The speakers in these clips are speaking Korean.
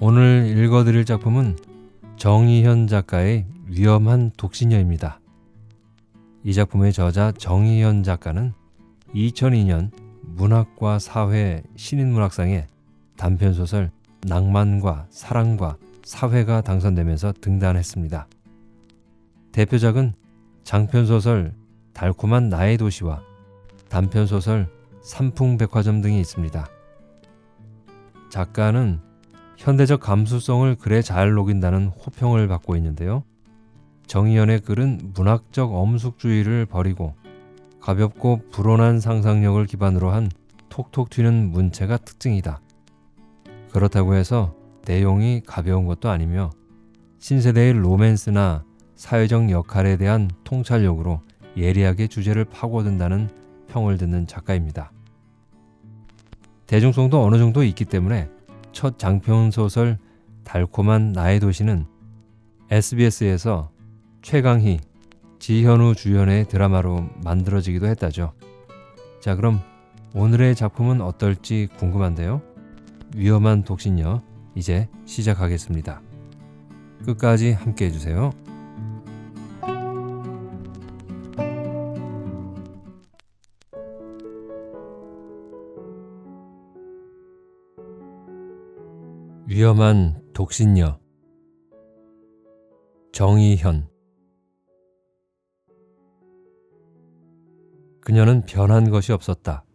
오늘 읽어드릴 작품은 정희현 작가의 위험한 독신녀입니다. 이 작품의 저자 정희현 작가는 2002년 문학과 사회 신인문학상에 단편소설 낭만과 사랑과 사회가 당선되면서 등단했습니다. 대표작은 장편소설 달콤한 나의 도시와 단편소설 삼풍백화점 등이 있습니다. 작가는 현대적 감수성을 글에 잘 녹인다는 호평을 받고 있는데요. 정희현의 글은 문학적 엄숙주의를 버리고 가볍고 불온한 상상력을 기반으로 한 톡톡 튀는 문체가 특징이다. 그렇다고 해서 내용이 가벼운 것도 아니며 신세대의 로맨스나 사회적 역할에 대한 통찰력으로 예리하게 주제를 파고든다는 평을 듣는 작가입니다. 대중성도 어느 정도 있기 때문에 첫 장편소설 달콤한 나의 도시는 SBS에서 최강희, 지현우 주연의 드라마로 만들어지기도 했다죠. 자, 그럼 오늘의 작품은 어떨지 궁금한데요. 위험한 독신녀, 이제 시작하겠습니다. 끝까지 함께 해주세요. 위험한 독신녀 정희현. 그녀는 변한 것이 없었다.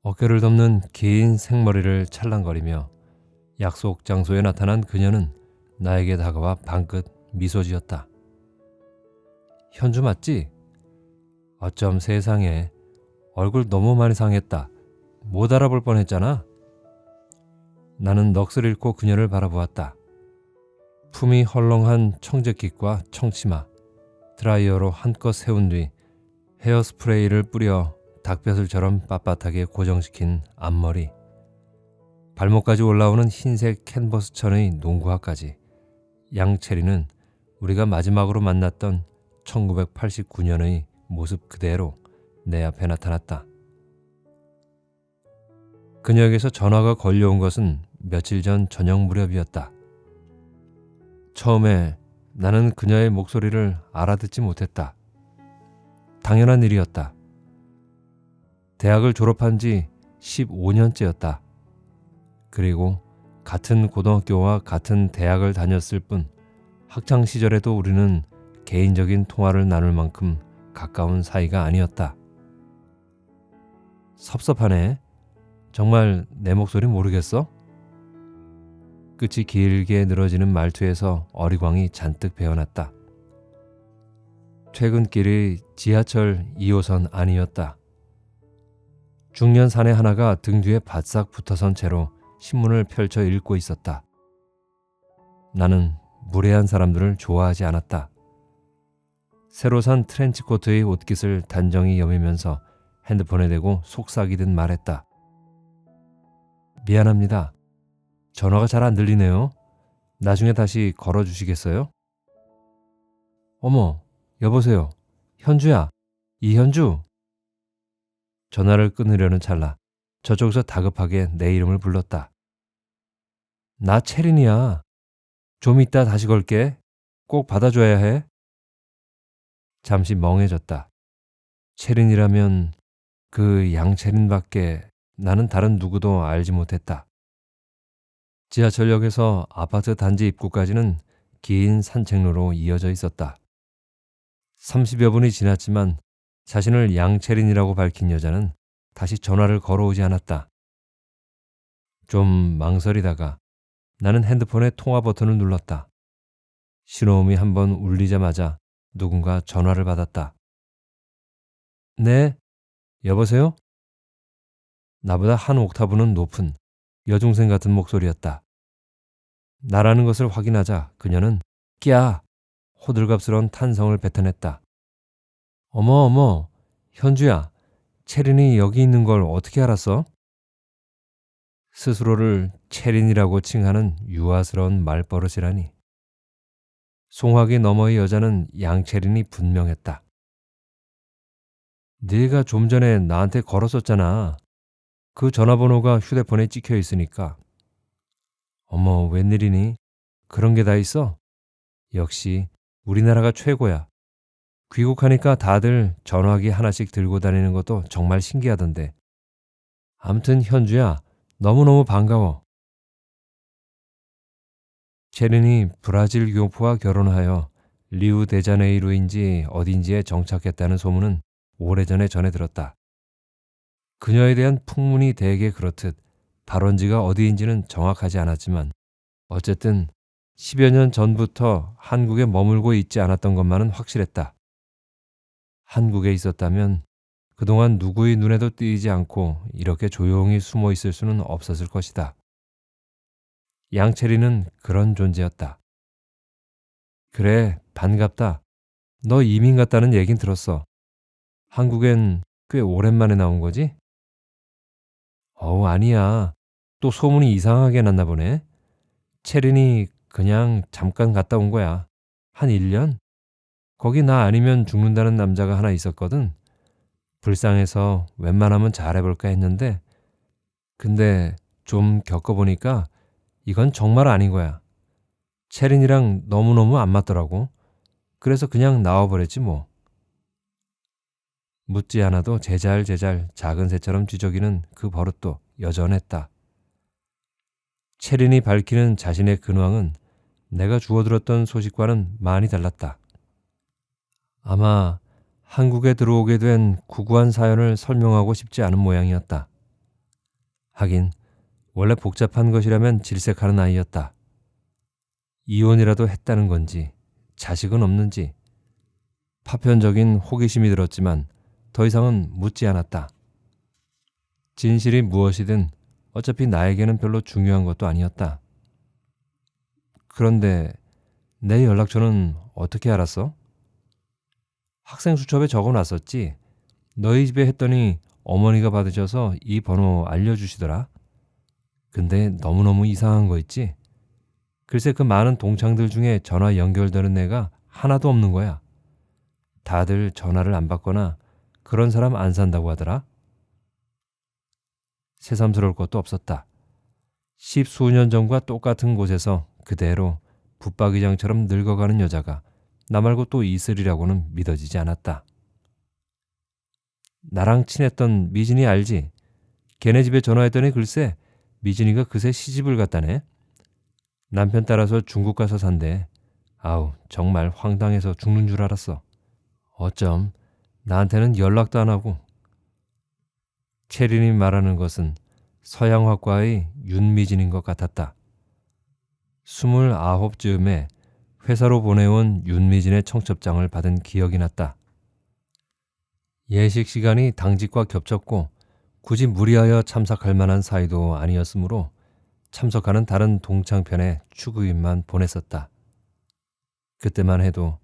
어깨를 덮는 긴 생머리를 찰랑거리며 약속 장소에 나타난 그녀는 나에게 다가와 방긋 미소 지었다. 현주 맞지? 어쩜 세상에, 얼굴 너무 많이 상했다. 못 알아볼 뻔했잖아. 나는 넋을 잃고 그녀를 바라보았다. 품이 헐렁한 청재킷과 청치마, 드라이어로 한껏 세운 뒤 헤어스프레이를 뿌려 닭벼슬처럼 빳빳하게 고정시킨 앞머리, 발목까지 올라오는 흰색 캔버스 천의 농구화까지. 양채리는 우리가 마지막으로 만났던 1989년의 모습 그대로 내 앞에 나타났다. 그녀에게서 전화가 걸려온 것은 며칠 전 저녁 무렵이었다. 처음에 나는 그녀의 목소리를 알아듣지 못했다. 당연한 일이었다. 대학을 졸업한 지 15년째였다. 그리고 같은 고등학교와 같은 대학을 다녔을 뿐 학창 시절에도 우리는 개인적인 통화를 나눌 만큼 가까운 사이가 아니었다. 섭섭하네. 정말 내 목소리 모르겠어? 끝이 길게 늘어지는 말투에서 어리광이 잔뜩 배어났다. 퇴근길이 지하철 2호선 안이었다. 중년 사내 하나가 등 뒤에 바싹 붙어선 채로 신문을 펼쳐 읽고 있었다. 나는 무례한 사람들을 좋아하지 않았다. 새로 산 트렌치코트의 옷깃을 단정히 여미면서 핸드폰에 대고 속삭이듯 말했다. 미안합니다. 전화가 잘 안 들리네요. 나중에 다시 걸어주시겠어요? 어머, 여보세요. 현주야. 이현주. 전화를 끊으려는 찰나 저쪽에서 다급하게 내 이름을 불렀다. 나 채린이야. 좀 이따 다시 걸게. 꼭 받아줘야 해. 잠시 멍해졌다. 채린이라면 그 양채린밖에 나는 다른 누구도 알지 못했다. 지하철역에서 아파트 단지 입구까지는 긴 산책로로 이어져 있었다. 30여 분이 지났지만 자신을 양채린이라고 밝힌 여자는 다시 전화를 걸어오지 않았다. 좀 망설이다가 나는 핸드폰의 통화 버튼을 눌렀다. 신호음이 한번 울리자마자 누군가 전화를 받았다. 네, 여보세요? 나보다 한 옥타브는 높은 여중생 같은 목소리였다. 나라는 것을 확인하자 그녀는 끼야! 호들갑스러운 탄성을 뱉어냈다. 어머, 현주야. 채린이 여기 있는 걸 어떻게 알았어? 스스로를 채린이라고 칭하는 유아스러운 말버릇이라니. 송화기 너머의 여자는 양채린이 분명했다. 네가 좀 전에 나한테 걸었었잖아. 그 전화번호가 휴대폰에 찍혀 있으니까. 어머, 웬일이니? 그런 게 다 있어? 역시 우리나라가 최고야. 귀국하니까 다들 전화기 하나씩 들고 다니는 것도 정말 신기하던데. 암튼 현주야, 너무너무 반가워. 체린이 브라질 교포와 결혼하여 리우데자네이루인지 어딘지에 정착했다는 소문은 오래전에 전해 들었다. 그녀에 대한 풍문이 대개 그렇듯 발원지가 어디인지는 정확하지 않았지만 어쨌든 10여 년 전부터 한국에 머물고 있지 않았던 것만은 확실했다. 한국에 있었다면 그동안 누구의 눈에도 띄지 않고 이렇게 조용히 숨어 있을 수는 없었을 것이다. 양채리는 그런 존재였다. 그래, 반갑다. 너 이민 갔다는 얘긴 들었어. 한국엔 꽤 오랜만에 나온 거지? 아니야. 또 소문이 이상하게 났나 보네. 채린이 그냥 잠깐 갔다 온 거야. 한 1년? 거기 나 아니면 죽는다는 남자가 하나 있었거든. 불쌍해서 웬만하면 잘해볼까 했는데 근데 좀 겪어보니까 이건 정말 아닌 거야. 채린이랑 너무너무 안 맞더라고. 그래서 그냥 나와버렸지 뭐. 묻지 않아도 제잘제잘 작은 새처럼 쥐저기는 그 버릇도 여전했다. 채린이 밝히는 자신의 근황은 내가 주워들었던 소식과는 많이 달랐다. 아마 한국에 들어오게 된 구구한 사연을 설명하고 싶지 않은 모양이었다. 하긴 원래 복잡한 것이라면 질색하는 아이였다. 이혼이라도 했다는 건지 자식은 없는지 파편적인 호기심이 들었지만 더 이상은 묻지 않았다. 진실이 무엇이든 어차피 나에게는 별로 중요한 것도 아니었다. 그런데 내 연락처는 어떻게 알았어? 학생 수첩에 적어놨었지. 너희 집에 했더니 어머니가 받으셔서 이 번호 알려주시더라. 근데 너무너무 이상한 거 있지? 글쎄 그 많은 동창들 중에 전화 연결되는 애가 하나도 없는 거야. 다들 전화를 안 받거나 그런 사람 안 산다고 하더라. 새삼스러울 것도 없었다. 10수년 전과 똑같은 곳에서 그대로 붙박이장처럼 늙어가는 여자가 나 말고 또 있으리라고는 믿어지지 않았다. 나랑 친했던 미진이 알지? 걔네 집에 전화했더니 글쎄 미진이가 그새 시집을 갔다네. 남편 따라서 중국 가서 산대. 아우 정말 황당해서 죽는 줄 알았어. 어쩜 나한테는 연락도 안 하고. 체린이 말하는 것은 서양화과의 윤미진인 것 같았다. 29쯤에 회사로 보내온 윤미진의 청첩장을 받은 기억이 났다. 예식 시간이 당직과 겹쳤고 굳이 무리하여 참석할 만한 사이도 아니었으므로 참석하는 다른 동창편에 축의인만 보냈었다. 그때만 해도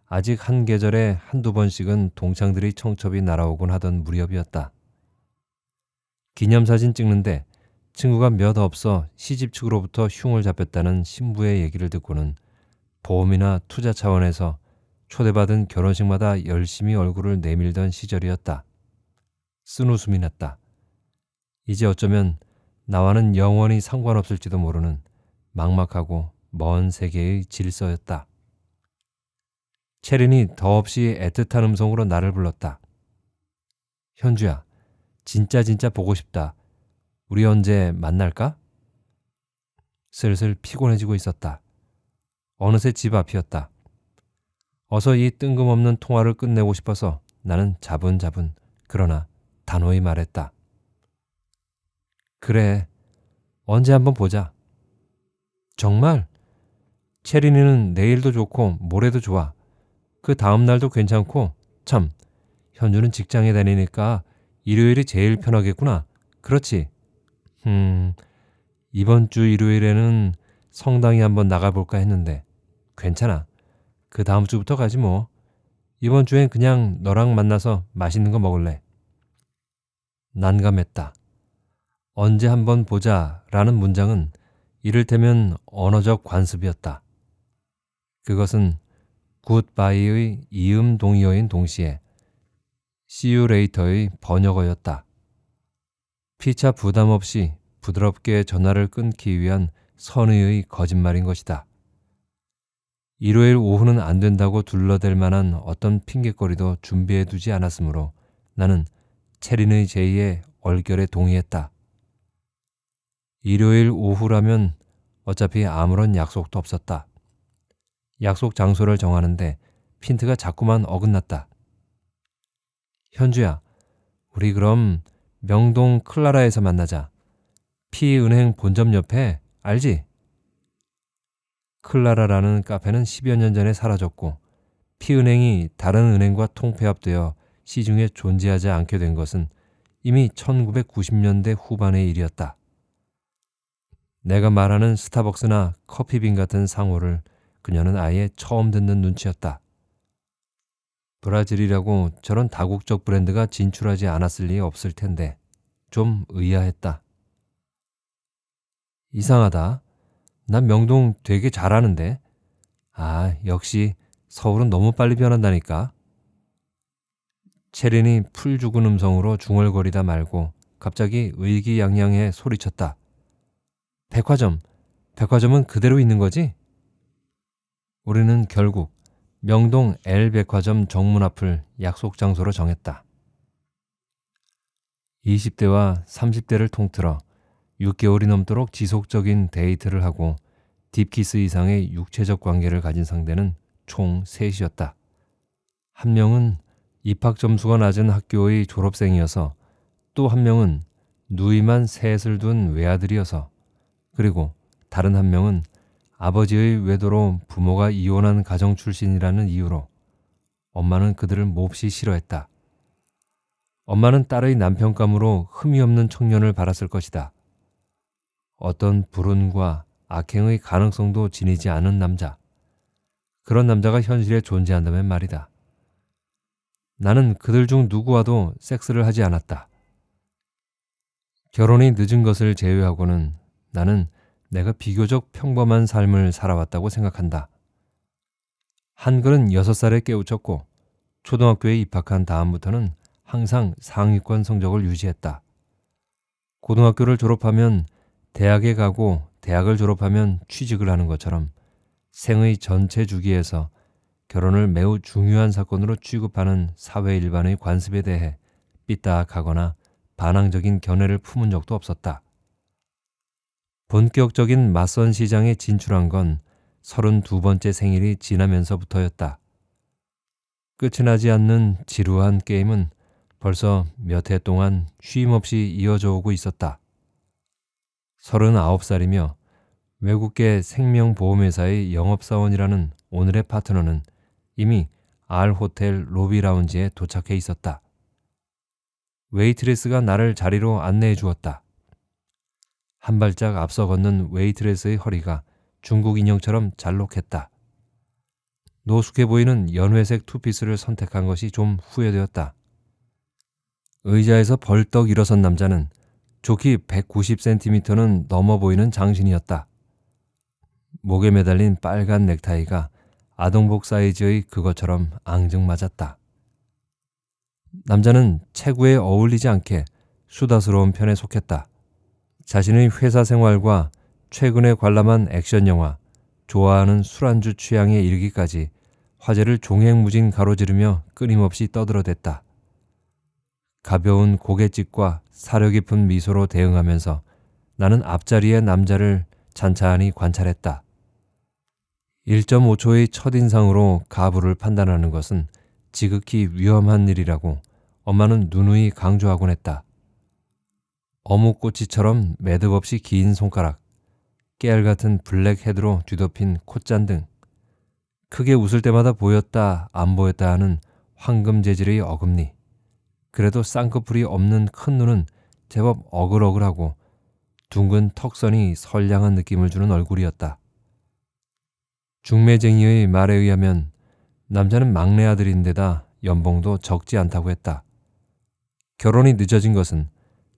아직 한 계절에 한두 번씩은 동창들이 청첩이 날아오곤 하던 무렵이었다. 기념사진 찍는데 친구가 몇 없어 시집 측으로부터 흉을 잡혔다는 신부의 얘기를 듣고는 보험이나 투자 차원에서 초대받은 결혼식마다 열심히 얼굴을 내밀던 시절이었다. 쓴웃음이 났다. 이제 어쩌면 나와는 영원히 상관없을지도 모르는 막막하고 먼 세계의 질서였다. 체린이 더없이 애틋한 음성으로 나를 불렀다. 현주야, 진짜 보고 싶다. 우리 언제 만날까? 슬슬 피곤해지고 있었다. 어느새 집 앞이었다. 어서 이 뜬금없는 통화를 끝내고 싶어서 나는 자분자분 그러나 단호히 말했다. 그래, 언제 한번 보자. 정말? 체린이는 내일도 좋고 모레도 좋아. 그 다음 날도 괜찮고 참, 현주는 직장에 다니니까 일요일이 제일 편하겠구나. 그렇지? 이번 주 일요일에는 성당에 한번 나가볼까 했는데 괜찮아. 그 다음 주부터 가지 뭐. 이번 주엔 그냥 너랑 만나서 맛있는 거 먹을래. 난감했다. 언제 한번 보자 라는 문장은 이를테면 언어적 관습이었다. 그것은 굿바이의 이음 동의어인 동시에 See you later의 번역어였다. 피차 부담 없이 부드럽게 전화를 끊기 위한 선의의 거짓말인 것이다. 일요일 오후는 안 된다고 둘러댈 만한 어떤 핑곗거리도 준비해 두지 않았으므로 나는 체린의 제의에 얼결에 동의했다. 일요일 오후라면 어차피 아무런 약속도 없었다. 약속 장소를 정하는데 핀트가 자꾸만 어긋났다. 현주야, 우리 그럼 명동 클라라에서 만나자. P은행 본점 옆에 알지? 클라라라는 카페는 10여 년 전에 사라졌고 P은행이 다른 은행과 통폐합되어 시중에 존재하지 않게 된 것은 이미 1990년대 후반의 일이었다. 내가 말하는 스타벅스나 커피빈 같은 상호를 그녀는 아예 처음 듣는 눈치였다. 브라질이라고 저런 다국적 브랜드가 진출하지 않았을 리 없을 텐데 좀 의아했다. 이상하다. 난 명동 되게 잘하는데. 아, 역시 서울은 너무 빨리 변한다니까. 체린이 풀 죽은 음성으로 중얼거리다 말고 갑자기 의기양양해 소리쳤다. 백화점은 그대로 있는 거지? 우리는 결국 명동 L백화점 정문 앞을 약속 장소로 정했다. 20대와 30대를 통틀어 6개월이 넘도록 지속적인 데이트를 하고 딥키스 이상의 육체적 관계를 가진 상대는 총 3이었다. 한 명은 입학 점수가 낮은 학교의 졸업생이어서 또 한 명은 누이만 셋을 둔 외아들이어서 그리고 다른 한 명은 아버지의 외도로 부모가 이혼한 가정 출신이라는 이유로 엄마는 그들을 몹시 싫어했다. 엄마는 딸의 남편감으로 흠이 없는 청년을 바랐을 것이다. 어떤 불운과 악행의 가능성도 지니지 않은 남자. 그런 남자가 현실에 존재한다면 말이다. 나는 그들 중 누구와도 섹스를 하지 않았다. 결혼이 늦은 것을 제외하고는 나는 내가 비교적 평범한 삶을 살아왔다고 생각한다. 한글은 6살에 깨우쳤고 초등학교에 입학한 다음부터는 항상 상위권 성적을 유지했다. 고등학교를 졸업하면 대학에 가고 대학을 졸업하면 취직을 하는 것처럼 생의 전체 주기에서 결혼을 매우 중요한 사건으로 취급하는 사회 일반의 관습에 대해 삐딱하거나 반항적인 견해를 품은 적도 없었다. 본격적인 맞선 시장에 진출한 건 32번째 생일이 지나면서부터였다. 끝이 나지 않는 지루한 게임은 벌써 몇 해 동안 쉼없이 이어져 오고 있었다. 39살이며 외국계 생명보험회사의 영업사원이라는 오늘의 파트너는 이미 R호텔 로비 라운지에 도착해 있었다. 웨이트레스가 나를 자리로 안내해 주었다. 한 발짝 앞서 걷는 웨이트레스의 허리가 중국 인형처럼 잘록했다. 노숙해 보이는 연회색 투피스를 선택한 것이 좀 후회되었다. 의자에서 벌떡 일어선 남자는 좋기 190cm는 넘어 보이는 장신이었다. 목에 매달린 빨간 넥타이가 아동복 사이즈의 그것처럼 앙증맞았다. 남자는 체구에 어울리지 않게 수다스러운 편에 속했다. 자신의 회사 생활과 최근에 관람한 액션 영화, 좋아하는 술안주 취향에 이르기까지 화제를 종횡무진 가로지르며 끊임없이 떠들어댔다. 가벼운 고갯짓과 사려 깊은 미소로 대응하면서 나는 앞자리의 남자를 찬찬히 관찰했다. 1.5초의 첫인상으로 가부를 판단하는 것은 지극히 위험한 일이라고 엄마는 누누이 강조하곤 했다. 어묵꼬치처럼 매듭 없이 긴 손가락, 깨알같은 블랙 헤드로 뒤덮인 콧잔 등 크게 웃을 때마다 보였다 안 보였다 하는 황금 재질의 어금니, 그래도 쌍꺼풀이 없는 큰 눈은 제법 어글어글하고 둥근 턱선이 선량한 느낌을 주는 얼굴이었다. 중매쟁이의 말에 의하면 남자는 막내 아들인데다 연봉도 적지 않다고 했다. 결혼이 늦어진 것은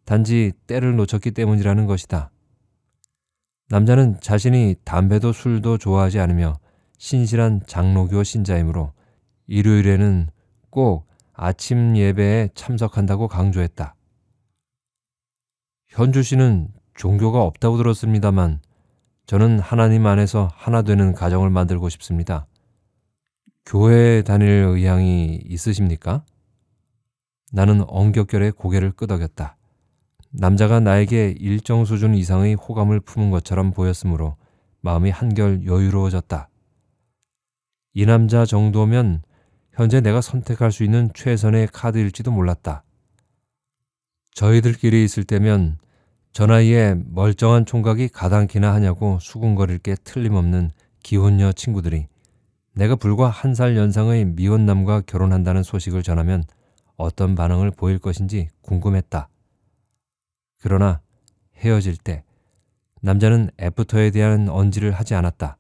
단지 때를 놓쳤기 때문이라는 것이다. 남자는 자신이 담배도 술도 좋아하지 않으며 신실한 장로교 신자이므로 일요일에는 꼭 아침 예배에 참석한다고 강조했다. 현주 씨는 종교가 없다고 들었습니다만 저는 하나님 안에서 하나 되는 가정을 만들고 싶습니다. 교회에 다닐 의향이 있으십니까? 나는 엉겹결에 고개를 끄덕였다. 남자가 나에게 일정 수준 이상의 호감을 품은 것처럼 보였으므로 마음이 한결 여유로워졌다. 이 남자 정도면 현재 내가 선택할 수 있는 최선의 카드일지도 몰랐다. 저희들끼리 있을 때면 저 나이에 멀쩡한 총각이 가당키나 하냐고 수군거릴 게 틀림없는 기혼녀 친구들이 내가 불과 1살 연상의 미혼남과 결혼한다는 소식을 전하면 어떤 반응을 보일 것인지 궁금했다. 그러나 헤어질 때 남자는 애프터에 대한 언지를 하지 않았다.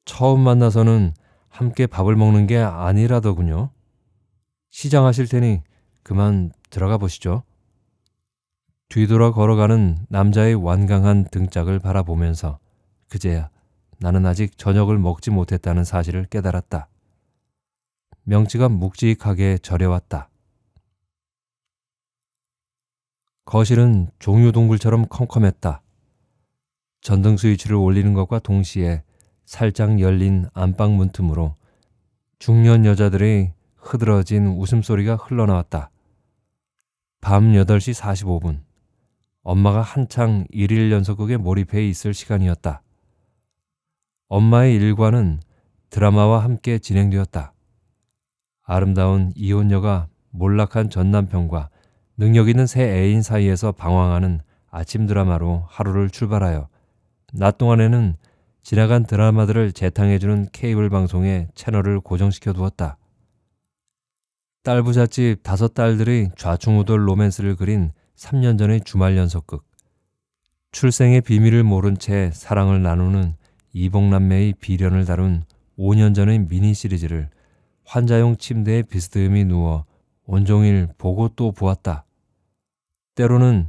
처음 만나서는 함께 밥을 먹는 게 아니라더군요. 시장하실 테니 그만 들어가 보시죠. 뒤돌아 걸어가는 남자의 완강한 등짝을 바라보면서 그제야 나는 아직 저녁을 먹지 못했다는 사실을 깨달았다. 명치가 묵직하게 저려왔다. 거실은 종유동굴처럼 컴컴했다. 전등 스위치를 올리는 것과 동시에 살짝 열린 안방 문틈으로 중년 여자들의 흐드러진 웃음소리가 흘러나왔다. 밤 8시 45분. 엄마가 한창 일일 연속극에 몰입해 있을 시간이었다. 엄마의 일과는 드라마와 함께 진행되었다. 아름다운 이혼녀가 몰락한 전 남편과 능력 있는 새 애인 사이에서 방황하는 아침 드라마로 하루를 출발하여 낮 동안에는 지나간 드라마들을 재탕해주는 케이블 방송에 채널을 고정시켜 두었다. 딸부잣집 5딸들의 좌충우돌 로맨스를 그린 3년 전의 주말 연속극, 출생의 비밀을 모른 채 사랑을 나누는 이복남매의 비련을 다룬 5년 전의 미니 시리즈를 환자용 침대에 비스듬히 누워 온종일 보고 또 보았다. 때로는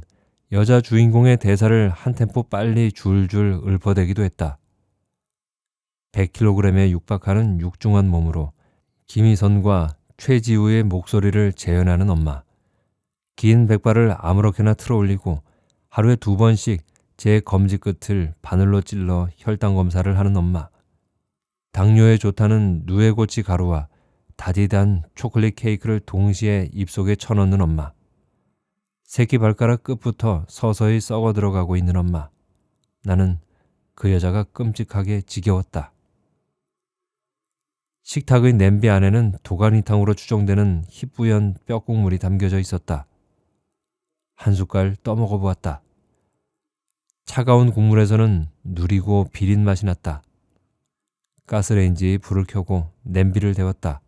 여자 주인공의 대사를 한 템포 빨리 줄줄 읊어대기도 했다. 100kg에 육박하는 육중한 몸으로 김희선과 최지우의 목소리를 재현하는 엄마. 긴 백발을 아무렇게나 틀어올리고 하루에 2번씩 제 검지 끝을 바늘로 찔러 혈당 검사를 하는 엄마. 당뇨에 좋다는 누에고치 가루와 다디단 초콜릿 케이크를 동시에 입속에 쳐넣는 엄마. 새끼 발가락 끝부터 서서히 썩어 들어가고 있는 엄마. 나는 그 여자가 끔찍하게 지겨웠다. 식탁의 냄비 안에는 도가니탕으로 추정되는 희뿌연 뼈국물이 담겨져 있었다. 한 숟갈 떠먹어 보았다. 차가운 국물에서는 누리고 비린 맛이 났다. 가스레인지에 불을 켜고 냄비를 데웠다.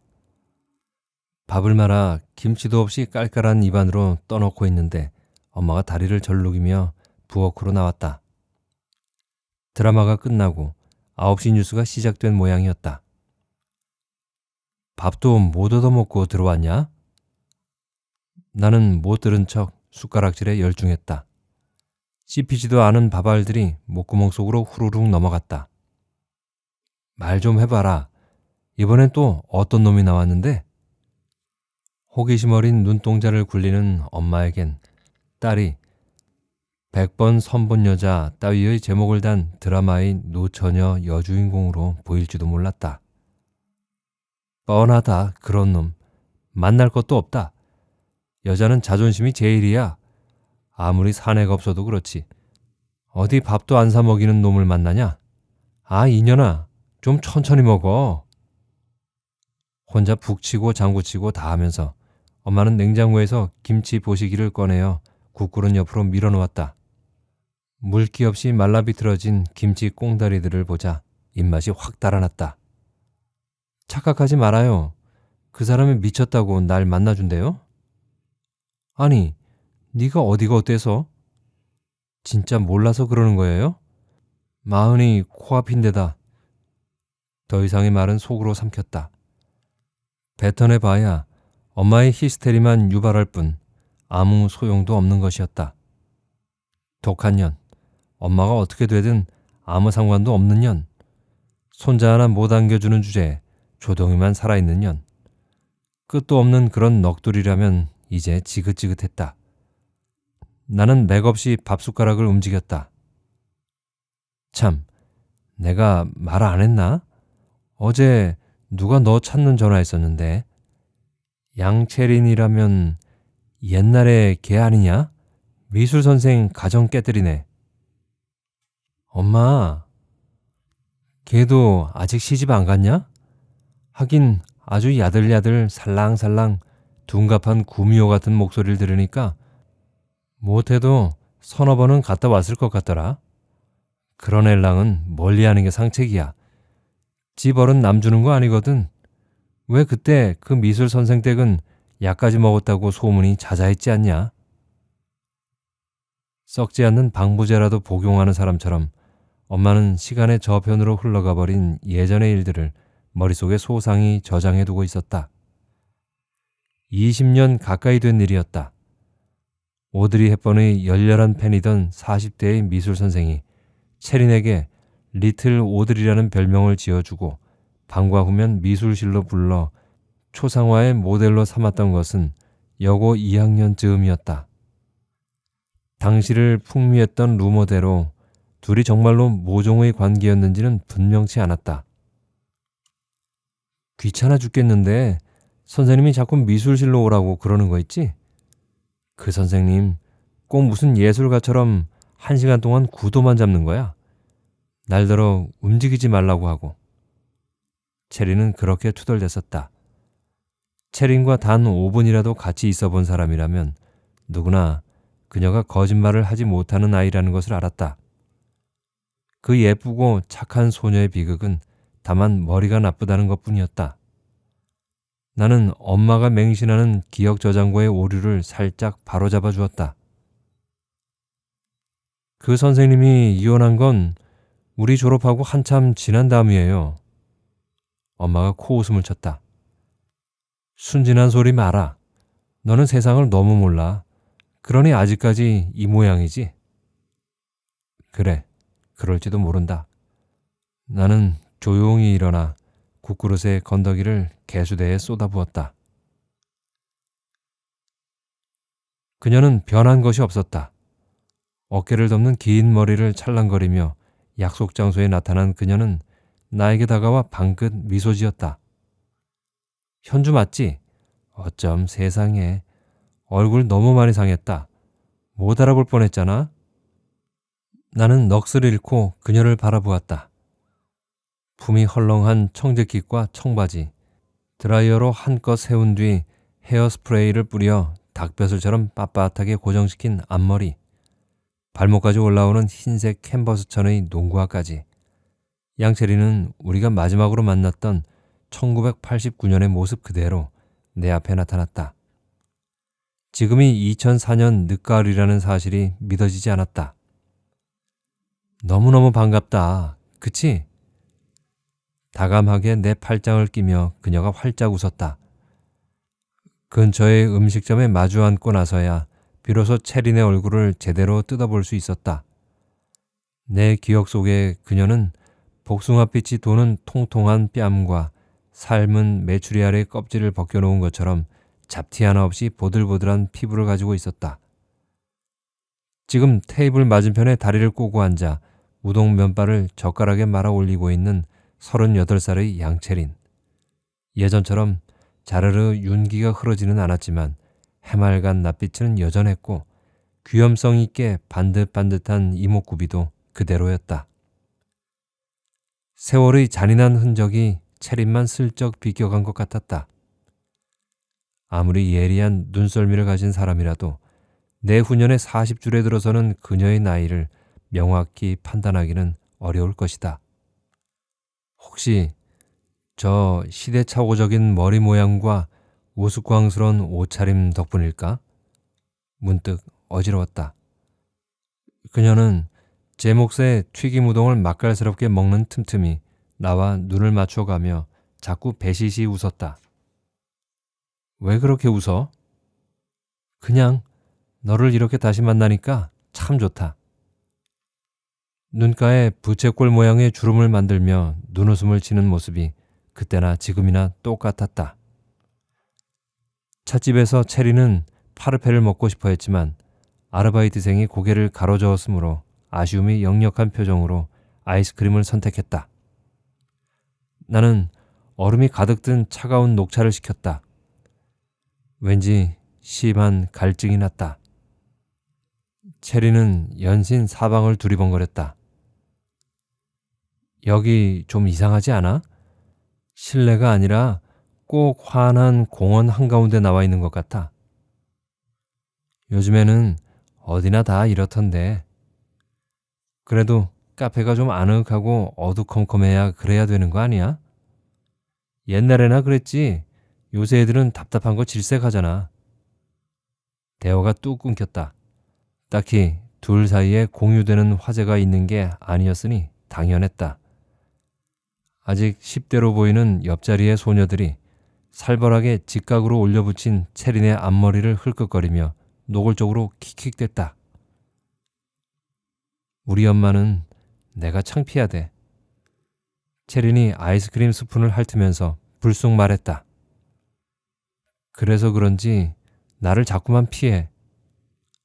밥을 말아 김치도 없이 깔깔한 입안으로 떠넣고 있는데 엄마가 다리를 절룩이며 부엌으로 나왔다. 드라마가 끝나고 9시 뉴스가 시작된 모양이었다. 밥도 못 얻어먹고 들어왔냐? 나는 못 들은 척 숟가락질에 열중했다. 씹히지도 않은 밥알들이 목구멍 속으로 후루룩 넘어갔다. 말 좀 해봐라. 이번엔 또 어떤 놈이 나왔는데? 호기심 어린 눈동자를 굴리는 엄마에겐 딸이 100번 선본 여자 따위의 제목을 단 드라마의 노처녀 여주인공으로 보일지도 몰랐다. 뻔하다 그런 놈. 만날 것도 없다. 여자는 자존심이 제일이야. 아무리 사내가 없어도 그렇지. 어디 밥도 안 사 먹이는 놈을 만나냐? 아 이년아 좀 천천히 먹어. 혼자 북치고 장구치고 다 하면서 엄마는 냉장고에서 김치 보시기를 꺼내어 국그릇 옆으로 밀어놓았다. 물기 없이 말라비틀어진 김치 꽁다리들을 보자 입맛이 확 달아났다. 착각하지 말아요. 그 사람이 미쳤다고 날 만나준대요? 아니, 네가 어디가 어때서? 진짜 몰라서 그러는 거예요? 마흔이 코앞인데다. 더 이상의 말은 속으로 삼켰다. 뱉어내봐야 엄마의 히스테리만 유발할 뿐 아무 소용도 없는 것이었다. 독한 년, 엄마가 어떻게 되든 아무 상관도 없는 년, 손자 하나 못 안겨주는 주제에 조동이만 살아있는 년, 끝도 없는 그런 넋두리라면 이제 지긋지긋했다. 나는 맥없이 밥숟가락을 움직였다. 참, 내가 말 안 했나? 어제 누가 너 찾는 전화했었는데. 양채린이라면 옛날에 걔 아니냐? 미술 선생 가정 깨뜨리네. 엄마, 걔도 아직 시집 안 갔냐? 하긴 아주 야들야들 살랑살랑 둔갑한 구미호 같은 목소리를 들으니까 못해도 서너 번은 갔다 왔을 것 같더라. 그런 애랑은 멀리하는 게 상책이야. 지 벌은 남 주는 거 아니거든. 왜 그때 그 미술 선생 댁은 약까지 먹었다고 소문이 자자했지 않냐? 썩지 않는 방부제라도 복용하는 사람처럼 엄마는 시간의 저편으로 흘러가 버린 예전의 일들을 머릿속에 소상히 저장해두고 있었다. 20년 가까이 된 일이었다. 오드리 헵번의 열렬한 팬이던 40대의 미술 선생이 체린에게 리틀 오드리라는 별명을 지어주고 방과 후면 미술실로 불러 초상화의 모델로 삼았던 것은 여고 2학년 즈음이었다. 당시를 풍미했던 루머대로 둘이 정말로 모종의 관계였는지는 분명치 않았다. 귀찮아 죽겠는데 선생님이 자꾸 미술실로 오라고 그러는 거 있지? 그 선생님 꼭 무슨 예술가처럼 1시간 동안 구도만 잡는 거야. 날더러 움직이지 말라고 하고. 체린은 그렇게 투덜댔었다. 체린과 단 5분이라도 같이 있어 본 사람이라면 누구나 그녀가 거짓말을 하지 못하는 아이라는 것을 알았다. 그 예쁘고 착한 소녀의 비극은 다만 머리가 나쁘다는 것뿐이었다. 나는 엄마가 맹신하는 기억 저장고의 오류를 살짝 바로잡아 주었다. 그 선생님이 이혼한 건 우리 졸업하고 한참 지난 다음이에요. 엄마가 코웃음을 쳤다. 순진한 소리 마라. 너는 세상을 너무 몰라. 그러니 아직까지 이 모양이지? 그래, 그럴지도 모른다. 나는 조용히 일어나 국그릇에 건더기를 개수대에 쏟아부었다. 그녀는 변한 것이 없었다. 어깨를 덮는 긴 머리를 찰랑거리며 약속 장소에 나타난 그녀는 나에게 다가와 방긋 미소 지었다. 현주 맞지? 어쩜 세상에. 얼굴 너무 많이 상했다. 못 알아볼 뻔했잖아. 나는 넋을 잃고 그녀를 바라보았다. 품이 헐렁한 청재킷과 청바지, 드라이어로 한껏 세운 뒤 헤어스프레이를 뿌려 닭벼슬처럼 빳빳하게 고정시킨 앞머리, 발목까지 올라오는 흰색 캔버스 천의 농구화까지. 양채리는 우리가 마지막으로 만났던 1989년의 모습 그대로 내 앞에 나타났다. 지금이 2004년 늦가을이라는 사실이 믿어지지 않았다. 너무너무 반갑다. 그치? 다감하게 내 팔짱을 끼며 그녀가 활짝 웃었다. 근처의 음식점에 마주 앉고 나서야 비로소 체린의 얼굴을 제대로 뜯어볼 수 있었다. 내 기억 속에 그녀는 복숭아빛이 도는 통통한 뺨과 삶은 메추리 알의 껍질을 벗겨놓은 것처럼 잡티 하나 없이 보들보들한 피부를 가지고 있었다. 지금 테이블 맞은편에 다리를 꼬고 앉아 우동 면발을 젓가락에 말아 올리고 있는 38살의 양채린. 예전처럼 자르르 윤기가 흐르지는 않았지만 해맑은 낯빛은 여전했고 귀염성 있게 반듯반듯한 이목구비도 그대로였다. 세월의 잔인한 흔적이 채린만 슬쩍 비껴간 것 같았다. 아무리 예리한 눈썰미를 가진 사람이라도 내후년의 40줄에 들어서는 그녀의 나이를 명확히 판단하기는 어려울 것이다. 혹시 저 시대착오적인 머리 모양과 우스꽝스러운 옷차림 덕분일까? 문득 어지러웠다. 그녀는 제 몫에 튀김우동을 맛깔스럽게 먹는 틈틈이 나와 눈을 맞춰가며 자꾸 배시시 웃었다. 왜 그렇게 웃어? 그냥 너를 이렇게 다시 만나니까 참 좋다. 눈가에 부채꼴 모양의 주름을 만들며 눈웃음을 치는 모습이 그때나 지금이나 똑같았다. 찻집에서 체리는 파르페를 먹고 싶어 했지만 아르바이트생이 고개를 가로저었으므로 아쉬움이 역력한 표정으로 아이스크림을 선택했다. 나는 얼음이 가득 든 차가운 녹차를 시켰다. 왠지 심한 갈증이 났다. 체리는 연신 사방을 두리번거렸다. 여기 좀 이상하지 않아? 실내가 아니라 꼭 환한 공원 한가운데 나와 있는 것 같아. 요즘에는 어디나 다 이렇던데. 그래도 카페가 좀 아늑하고 어두컴컴해야 그래야 되는 거 아니야? 옛날에나 그랬지. 요새 애들은 답답한 거 질색하잖아. 대화가 뚝 끊겼다. 딱히 둘 사이에 공유되는 화제가 있는 게 아니었으니 당연했다. 아직 10대로 보이는 옆자리의 소녀들이 살벌하게 직각으로 올려붙인 체린의 앞머리를 흘끗거리며 노골적으로 킥킥댔다. 우리 엄마는 내가 창피하대. 체린이 아이스크림 스푼을 핥으면서 불쑥 말했다. 그래서 그런지 나를 자꾸만 피해.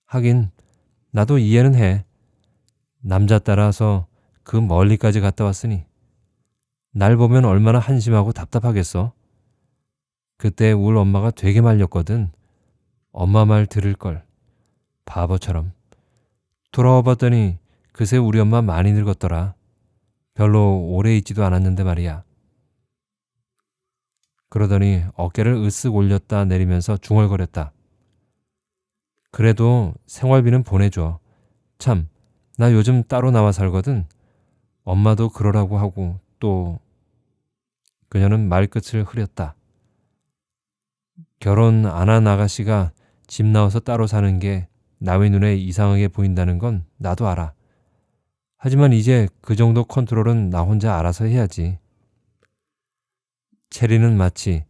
하긴 나도 이해는 해. 남자 따라서 그 멀리까지 갔다 왔으니 날 보면 얼마나 한심하고 답답하겠어. 그때 울 엄마가 되게 말렸거든. 엄마 말 들을 걸. 바보처럼. 돌아와 봤더니 그새 우리 엄마 많이 늙었더라. 별로 오래 있지도 않았는데 말이야. 그러더니 어깨를 으쓱 올렸다 내리면서 중얼거렸다. 그래도 생활비는 보내줘. 참, 나 요즘 따로 나와 살거든. 엄마도 그러라고 하고 또... 그녀는 말끝을 흐렸다. 결혼 안 한 아가씨가 집 나와서 따로 사는 게 남의 눈에 이상하게 보인다는 건 나도 알아. 하지만 이제 그 정도 컨트롤은 나 혼자 알아서 해야지. 체리는 마치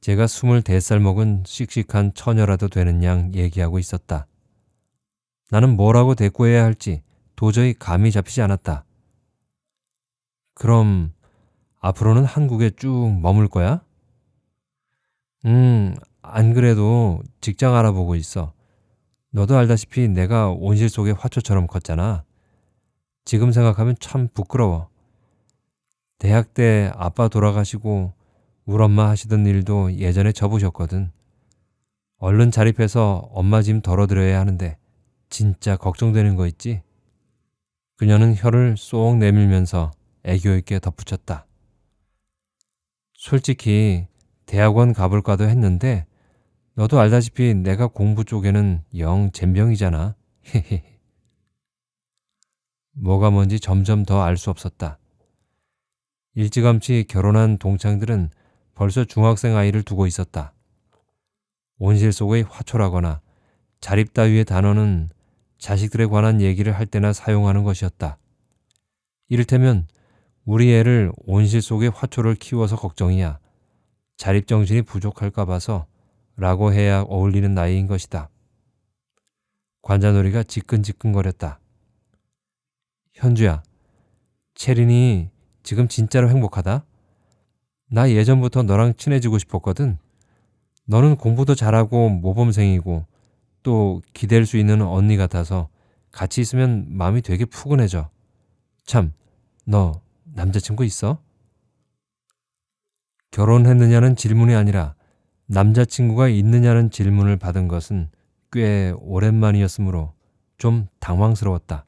제가 24살 먹은 씩씩한 처녀라도 되는 양 얘기하고 있었다. 나는 뭐라고 대꾸해야 할지 도저히 감이 잡히지 않았다. 그럼 앞으로는 한국에 쭉 머물 거야? 안 그래도 직장 알아보고 있어. 너도 알다시피 내가 온실 속의 화초처럼 컸잖아. 지금 생각하면 참 부끄러워. 대학 때 아빠 돌아가시고 우리 엄마 하시던 일도 예전에 접으셨거든. 얼른 자립해서 엄마 짐 덜어드려야 하는데 진짜 걱정되는 거 있지? 그녀는 혀를 쏙 내밀면서 애교 있게 덧붙였다. 솔직히 대학원 가볼까도 했는데 너도 알다시피 내가 공부 쪽에는 영 젬병이잖아. 뭐가 뭔지 점점 더 알 수 없었다. 일찌감치 결혼한 동창들은 벌써 중학생 아이를 두고 있었다. 온실 속의 화초라거나 자립 따위의 단어는 자식들에 관한 얘기를 할 때나 사용하는 것이었다. 이를테면 우리 애를 온실 속의 화초를 키워서 걱정이야. 자립정신이 부족할까 봐서 라고 해야 어울리는 나이인 것이다. 관자놀이가 지끈지끈거렸다. 현주야, 체린이 지금 진짜로 행복하다? 나 예전부터 너랑 친해지고 싶었거든. 너는 공부도 잘하고 모범생이고 또 기댈 수 있는 언니 같아서 같이 있으면 마음이 되게 푸근해져. 참, 너 남자친구 있어? 결혼했느냐는 질문이 아니라 남자친구가 있느냐는 질문을 받은 것은 꽤 오랜만이었으므로 좀 당황스러웠다.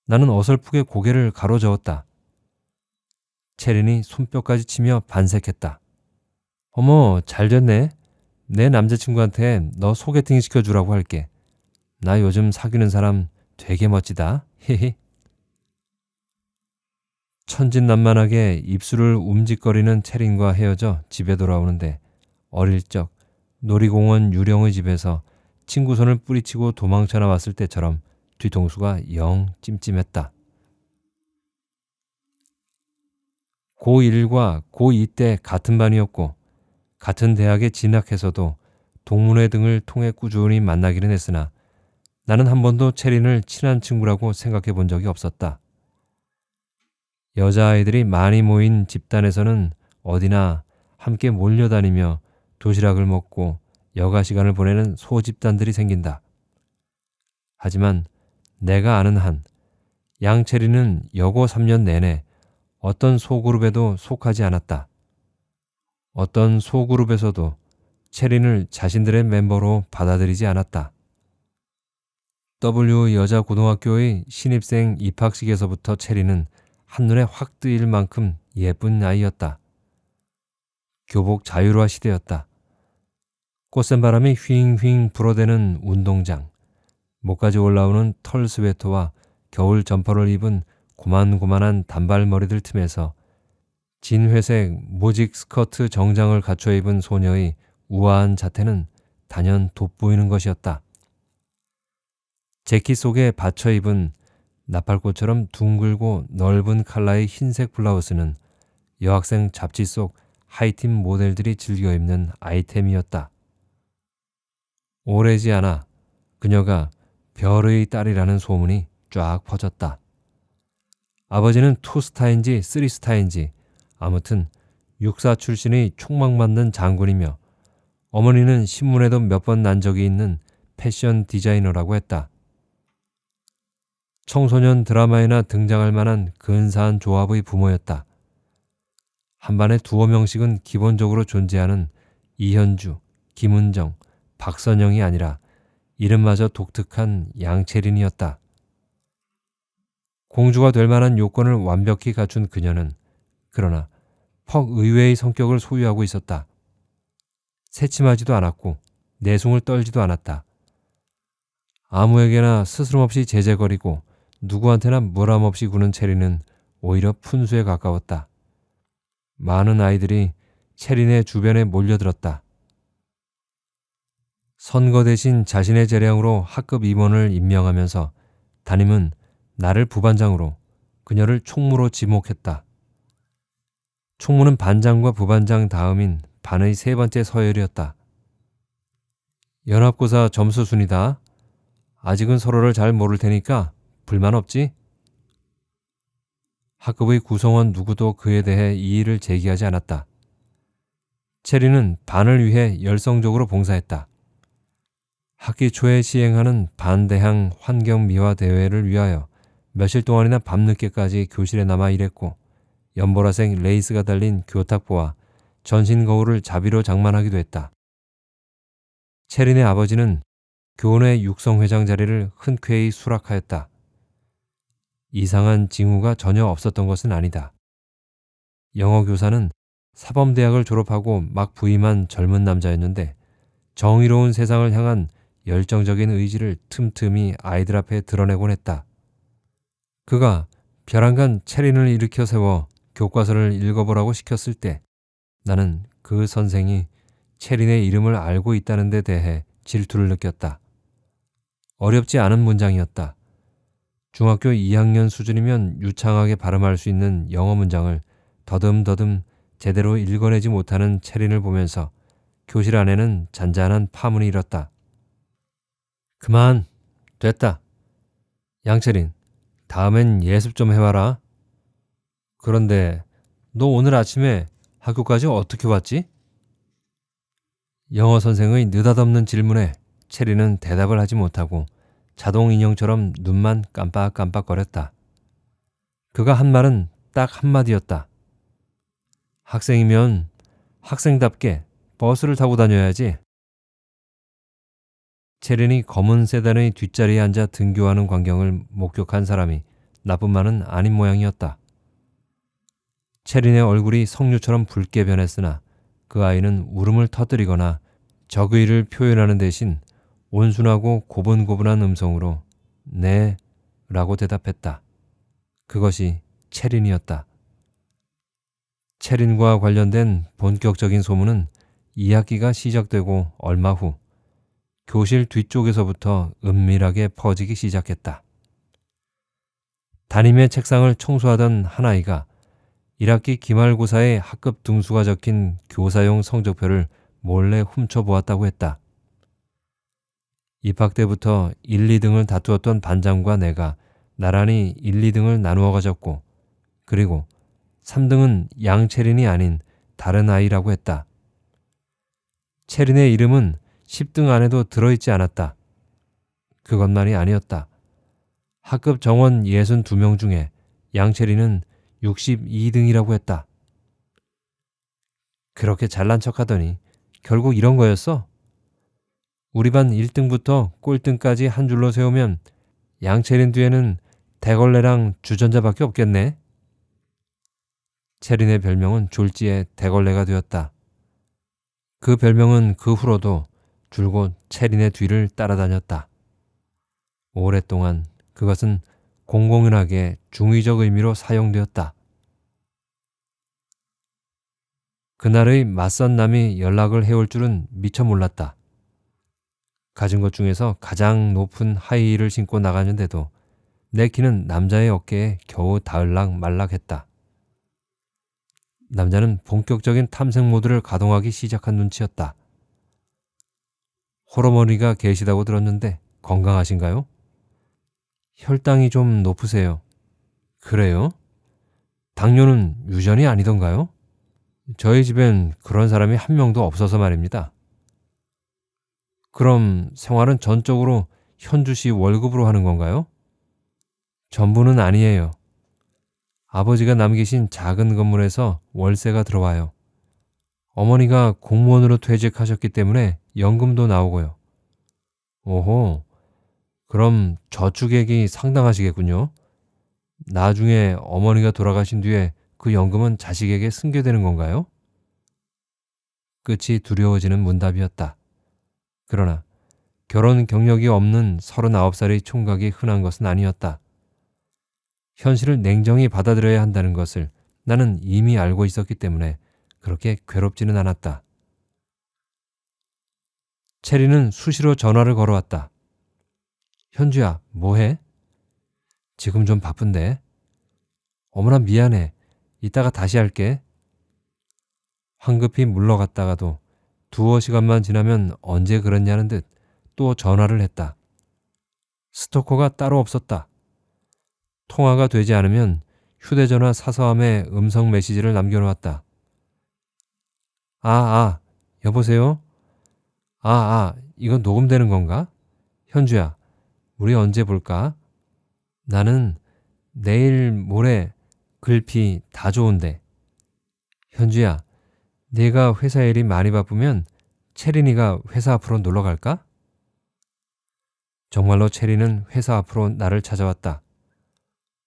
나는 어설프게 고개를 가로저었다. 체린이 손뼉까지 치며 반색했다. 어머, 잘 됐네. 내 남자친구한테 너 소개팅 시켜주라고 할게. 나 요즘 사귀는 사람 되게 멋지다. 히히. 천진난만하게 입술을 움직거리는 체린과 헤어져 집에 돌아오는데 어릴 적 놀이공원 유령의 집에서 친구 손을 뿌리치고 도망쳐 나왔을 때처럼 뒤통수가 영 찜찜했다. 고1과 고2 때 같은 반이었고 같은 대학에 진학해서도 동문회 등을 통해 꾸준히 만나기는 했으나 나는 한 번도 체린을 친한 친구라고 생각해 본 적이 없었다. 여자아이들이 많이 모인 집단에서는 어디나 함께 몰려다니며 도시락을 먹고 여가 시간을 보내는 소집단들이 생긴다. 하지만 내가 아는 한 양채린은 여고 3년 내내 어떤 소그룹에도 속하지 않았다. 어떤 소그룹에서도 채린을 자신들의 멤버로 받아들이지 않았다. W 여자고등학교의 신입생 입학식에서부터 채린은 한눈에 확 뜨일 만큼 예쁜 아이였다. 교복 자율화 시대였다. 꽃샘바람이 휘잉휘잉 불어대는 운동장, 목까지 올라오는 털 스웨터와 겨울 점퍼를 입은 고만고만한 단발머리들 틈에서 진회색 모직 스커트 정장을 갖춰 입은 소녀의 우아한 자태는 단연 돋보이는 것이었다. 재킷 속에 받쳐 입은 나팔꽃처럼 둥글고 넓은 컬러의 흰색 블라우스는 여학생 잡지 속 하이틴 모델들이 즐겨 입는 아이템이었다. 오래지 않아 그녀가 별의 딸이라는 소문이 쫙 퍼졌다. 아버지는 투스타인지 쓰리스타인지 아무튼 육사 출신의 촉망받는 장군이며 어머니는 신문에도 몇 번 난 적이 있는 패션 디자이너라고 했다. 청소년 드라마에나 등장할 만한 근사한 조합의 부모였다. 한반에 두어 명씩은 기본적으로 존재하는 이현주, 김은정, 박선영이 아니라 이름마저 독특한 양채린이었다. 공주가 될 만한 요건을 완벽히 갖춘 그녀는 그러나 퍽 의외의 성격을 소유하고 있었다. 새침하지도 않았고 내숭을 떨지도 않았다. 아무에게나 스스럼없이 제재거리고 누구한테나 무람없이 구는 체리는 오히려 푼수에 가까웠다. 많은 아이들이 체린의 주변에 몰려들었다. 선거 대신 자신의 재량으로 학급 임원을 임명하면서 담임은 나를 부반장으로 그녀를 총무로 지목했다. 총무는 반장과 부반장 다음인 반의 세 번째 서열이었다. 연합고사 점수 순이다. 아직은 서로를 잘 모를 테니까 불만 없지? 학급의 구성원 누구도 그에 대해 이의를 제기하지 않았다. 체리는 반을 위해 열성적으로 봉사했다. 학기 초에 시행하는 반대항 환경미화 대회를 위하여 며칠 동안이나 밤늦게까지 교실에 남아 일했고 연보라색 레이스가 달린 교탁보와 전신 거울을 자비로 장만하기도 했다. 체린의 아버지는 교내 육성회장 자리를 흔쾌히 수락하였다. 이상한 징후가 전혀 없었던 것은 아니다. 영어 교사는 사범대학을 졸업하고 막 부임한 젊은 남자였는데 정의로운 세상을 향한 열정적인 의지를 틈틈이 아이들 앞에 드러내곤 했다. 그가 벼랑간 체린을 일으켜 세워 교과서를 읽어보라고 시켰을 때 나는 그 선생이 체린의 이름을 알고 있다는 데 대해 질투를 느꼈다. 어렵지 않은 문장이었다. 중학교 2학년 수준이면 유창하게 발음할 수 있는 영어 문장을 더듬더듬 제대로 읽어내지 못하는 체린을 보면서 교실 안에는 잔잔한 파문이 일었다. 그만, 됐다. 양채린, 다음엔 예습 좀 해와라. 그런데 너 오늘 아침에 학교까지 어떻게 왔지? 영어 선생의 느닷없는 질문에 체리는 대답을 하지 못하고 자동 인형처럼 눈만 깜빡깜빡거렸다. 그가 한 말은 딱 한마디였다. 학생이면 학생답게 버스를 타고 다녀야지. 체린이 검은 세단의 뒷자리에 앉아 등교하는 광경을 목격한 사람이 나뿐만은 아닌 모양이었다. 체린의 얼굴이 석류처럼 붉게 변했으나 그 아이는 울음을 터뜨리거나 적의를 표현하는 대신 온순하고 고분고분한 음성으로 네 라고 대답했다. 그것이 체린이었다. 체린과 관련된 본격적인 소문은 2학기가 시작되고 얼마 후 교실 뒤쪽에서부터 은밀하게 퍼지기 시작했다. 담임의 책상을 청소하던 한 아이가 1학기 기말고사에 학급 등수가 적힌 교사용 성적표를 몰래 훔쳐보았다고 했다. 입학 때부터 1, 2등을 다투었던 반장과 내가 나란히 1, 2등을 나누어 가졌고 그리고 3등은 양채린이 아닌 다른 아이라고 했다. 채린의 이름은 10등 안에도 들어있지 않았다. 그것만이 아니었다. 학급 정원 62명 중에 양채리는 62등이라고 했다. 그렇게 잘난 척하더니 결국 이런 거였어? 우리 반 1등부터 꼴등까지 한 줄로 세우면 양채린 뒤에는 대걸레랑 주전자밖에 없겠네. 채린의 별명은 졸지에 대걸레가 되었다. 그 별명은 그 후로도 줄곧 채린의 뒤를 따라다녔다. 오랫동안 그것은 공공연하게 중의적 의미로 사용되었다. 그날의 맞선 남이 연락을 해올 줄은 미처 몰랐다. 가진 것 중에서 가장 높은 하이힐을 신고 나가는데도 내 키는 남자의 어깨에 겨우 닿을락 말락했다. 남자는 본격적인 탐색 모드를 가동하기 시작한 눈치였다. 호러머니가 계시다고 들었는데 건강하신가요? 혈당이 좀 높으세요. 그래요? 당뇨는 유전이 아니던가요? 저희 집엔 그런 사람이 한 명도 없어서 말입니다. 그럼 생활은 전적으로 현주씨 월급으로 하는 건가요? 전부는 아니에요. 아버지가 남기신 작은 건물에서 월세가 들어와요. 어머니가 공무원으로 퇴직하셨기 때문에 연금도 나오고요. 오호, 그럼 저축액이 상당하시겠군요. 나중에 어머니가 돌아가신 뒤에 그 연금은 자식에게 승계되는 건가요? 끝이 두려워지는 문답이었다. 그러나 결혼 경력이 없는 39살의 총각이 흔한 것은 아니었다. 현실을 냉정히 받아들여야 한다는 것을 나는 이미 알고 있었기 때문에 그렇게 괴롭지는 않았다. 체리는 수시로 전화를 걸어왔다. 현주야, 뭐해? 지금 좀 바쁜데. 어머나 미안해. 이따가 다시 할게. 황급히 물러갔다가도 두어 시간만 지나면 언제 그랬냐는 듯 또 전화를 했다. 스토커가 따로 없었다. 통화가 되지 않으면 휴대전화 사서함에 음성 메시지를 남겨놓았다. 여보세요? 이거 녹음되는 건가? 현주야, 우리 언제 볼까? 나는 내일 모레 글피 다 좋은데. 현주야, 네가 회사 일이 많이 바쁘면 채린이가 회사 앞으로 놀러 갈까? 정말로 채린은 회사 앞으로 나를 찾아왔다.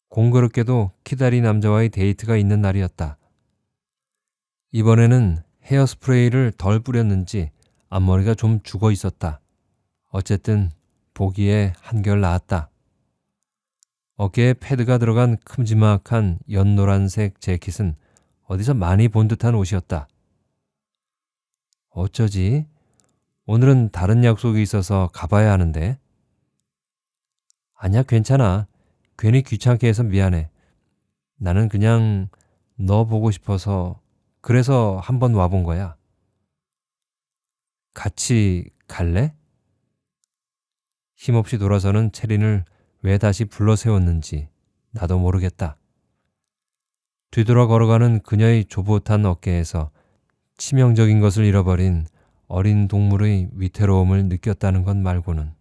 공교롭게도 키다리 남자와의 데이트가 있는 날이었다. 이번에는 헤어스프레이를 덜 뿌렸는지 앞머리가 좀 죽어 있었다. 어쨌든 보기에 한결 나았다. 어깨에 패드가 들어간 큼지막한 연노란색 재킷은 어디서 많이 본 듯한 옷이었다. 어쩌지? 오늘은 다른 약속이 있어서 가봐야 하는데. 아니야, 괜찮아. 괜히 귀찮게 해서 미안해. 나는 그냥 너 보고 싶어서 그래서 한번 와본 거야. 같이 갈래? 힘없이 돌아서는 채린을 왜 다시 불러 세웠는지 나도 모르겠다. 뒤돌아 걸어가는 그녀의 조봇한 어깨에서 치명적인 것을 잃어버린 어린 동물의 위태로움을 느꼈다는 것 말고는.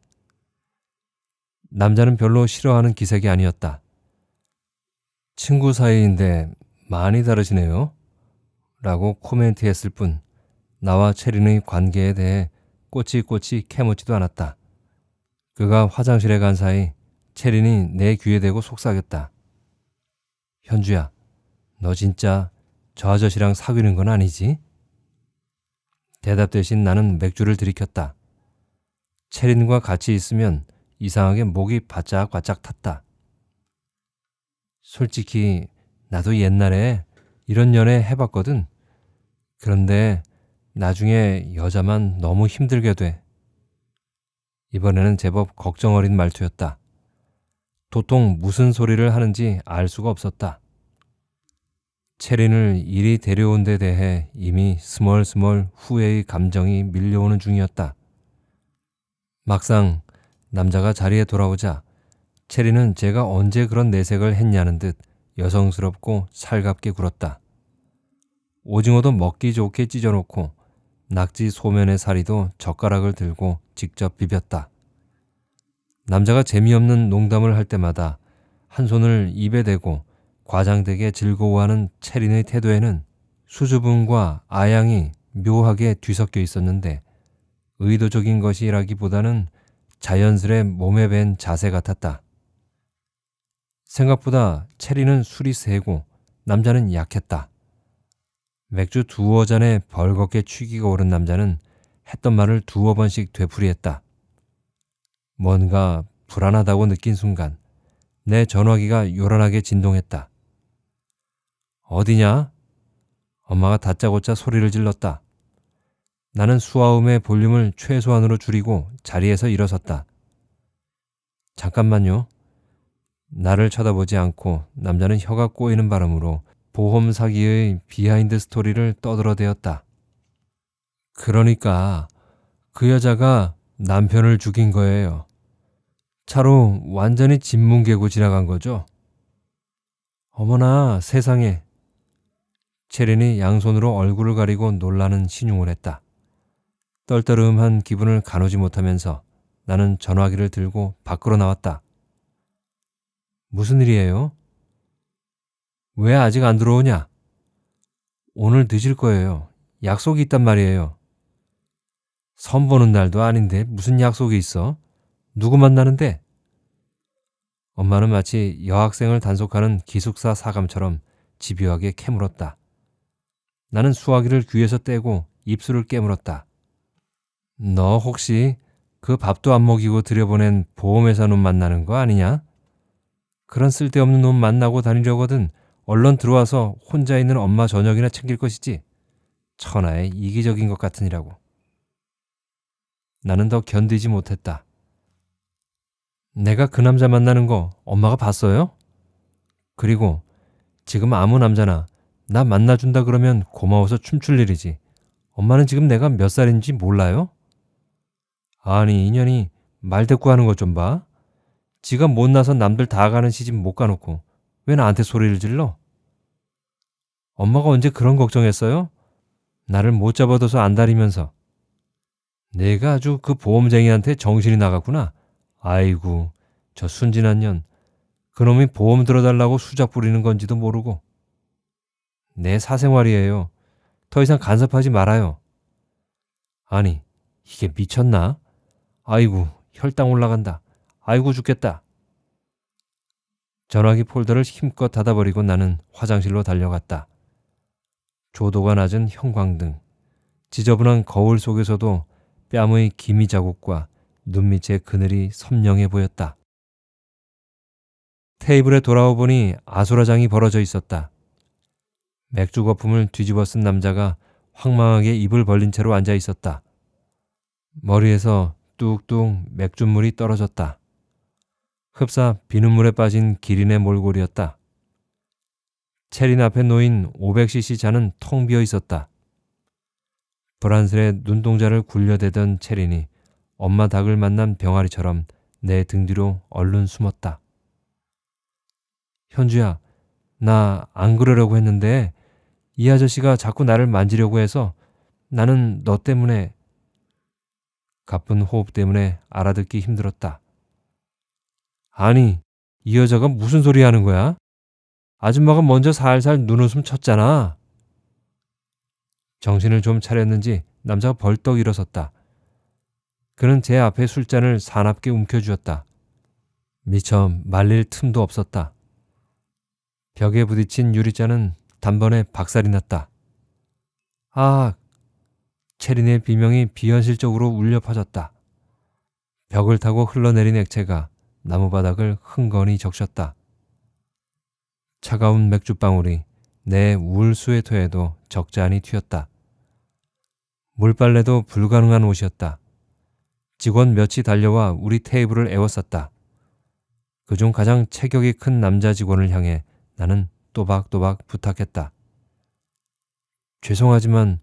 남자는 별로 싫어하는 기색이 아니었다. 친구 사이인데 많이 다르시네요. 라고 코멘트했을 뿐 나와 채린의 관계에 대해 꼬치꼬치 캐묻지도 않았다. 그가 화장실에 간 사이 채린이 내 귀에 대고 속삭였다. 현주야, 너 진짜 저 아저씨랑 사귀는 건 아니지? 대답 대신 나는 맥주를 들이켰다. 채린과 같이 있으면 이상하게 목이 바짝바짝 탔다. 솔직히 나도 옛날에 이런 연애 해봤거든. 그런데 나중에 여자만 너무 힘들게 돼. 이번에는 제법 걱정 어린 말투였다. 도통 무슨 소리를 하는지 알 수가 없었다. 채린을 이리 데려온 데 대해 이미 스멀스멀 후회의 감정이 밀려오는 중이었다. 막상 남자가 자리에 돌아오자 채린은 제가 언제 그런 내색을 했냐는 듯 여성스럽고 살갑게 굴었다. 오징어도 먹기 좋게 찢어놓고 낙지 소면의 사리도 젓가락을 들고 직접 비볐다. 남자가 재미없는 농담을 할 때마다 한 손을 입에 대고 과장되게 즐거워하는 체린의 태도에는 수줍음과 아양이 묘하게 뒤섞여 있었는데 의도적인 것이라기보다는 자연스레 몸에 밴 자세 같았다. 생각보다 체리는 술이 세고 남자는 약했다. 맥주 두어 잔에 벌겋게 취기가 오른 남자는 했던 말을 두어 번씩 되풀이했다. 뭔가 불안하다고 느낀 순간 내 전화기가 요란하게 진동했다. 어디냐? 엄마가 다짜고짜 소리를 질렀다. 나는 수화음의 볼륨을 최소한으로 줄이고 자리에서 일어섰다. 잠깐만요. 나를 쳐다보지 않고 남자는 혀가 꼬이는 바람으로 보험 사기의 비하인드 스토리를 떠들어대었다. 그러니까 그 여자가 남편을 죽인 거예요. 차로 완전히 짓뭉개고 지나간 거죠. 어머나 세상에. 체린이 양손으로 얼굴을 가리고 놀라는 신용을 했다. 떨떠름한 기분을 가누지 못하면서 나는 전화기를 들고 밖으로 나왔다. 무슨 일이에요? 왜 아직 안 들어오냐? 오늘 늦을 거예요. 약속이 있단 말이에요. 선 보는 날도 아닌데 무슨 약속이 있어? 누구 만나는데? 엄마는 마치 여학생을 단속하는 기숙사 사감처럼 집요하게 캐물었다. 나는 수화기를 귀에서 떼고 입술을 깨물었다. 너 혹시 그 밥도 안 먹이고 들여보낸 보험회사 놈 만나는 거 아니냐? 그런 쓸데없는 놈 만나고 다니려거든 얼른 들어와서 혼자 있는 엄마 저녁이나 챙길 것이지. 천하의 이기적인 것 같으니라고. 나는 더 견디지 못했다. 내가 그 남자 만나는 거 엄마가 봤어요? 그리고 지금 아무 남자나 나 만나준다 그러면 고마워서 춤출 일이지. 엄마는 지금 내가 몇 살인지 몰라요? 아니 인연이 말대꾸 하는 것 좀 봐. 지가 못나서 남들 다 가는 시집 못 가놓고 왜 나한테 소리를 질러? 엄마가 언제 그런 걱정했어요? 나를 못 잡아둬서 안달이면서. 내가 아주 그 보험쟁이한테 정신이 나갔구나. 아이고 저 순진한 년. 그놈이 보험 들어달라고 수작 부리는 건지도 모르고. 내 사생활이에요. 더 이상 간섭하지 말아요. 아니 이게 미쳤나? 아이고 혈당 올라간다. 아이고 죽겠다. 전화기 폴더를 힘껏 닫아버리고 나는 화장실로 달려갔다. 조도가 낮은 형광등, 지저분한 거울 속에서도 뺨의 기미 자국과 눈밑의 그늘이 선명해 보였다. 테이블에 돌아와 보니 아수라장이 벌어져 있었다. 맥주 거품을 뒤집어 쓴 남자가 황망하게 입을 벌린 채로 앉아 있었다. 머리에서 뚝뚝 맥주물이 떨어졌다. 흡사 비눗물에 빠진 기린의 몰골이었다. 체린 앞에 놓인 500cc 잔은 텅 비어 있었다. 불안스레 눈동자를 굴려대던 체린이 엄마 닭을 만난 병아리처럼 내 등 뒤로 얼른 숨었다. 현주야, 나 안 그러려고 했는데 이 아저씨가 자꾸 나를 만지려고 해서 나는 너 때문에. 가쁜 호흡 때문에 알아듣기 힘들었다. 아니, 이 여자가 무슨 소리 하는 거야? 아줌마가 먼저 살살 눈웃음 쳤잖아. 정신을 좀 차렸는지 남자가 벌떡 일어섰다. 그는 제 앞에 술잔을 사납게 움켜쥐었다. 미처 말릴 틈도 없었다. 벽에 부딪힌 유리잔은 단번에 박살이 났다. 아! 체린의 비명이 비현실적으로 울려 퍼졌다. 벽을 타고 흘러내린 액체가 나무바닥을 흥건히 적셨다. 차가운 맥주방울이 내 울 스웨터에도 적잖이 튀었다. 물빨래도 불가능한 옷이었다. 직원 몇이 달려와 우리 테이블을 에워쌌다. 그중 가장 체격이 큰 남자 직원을 향해 나는 또박또박 부탁했다. 죄송하지만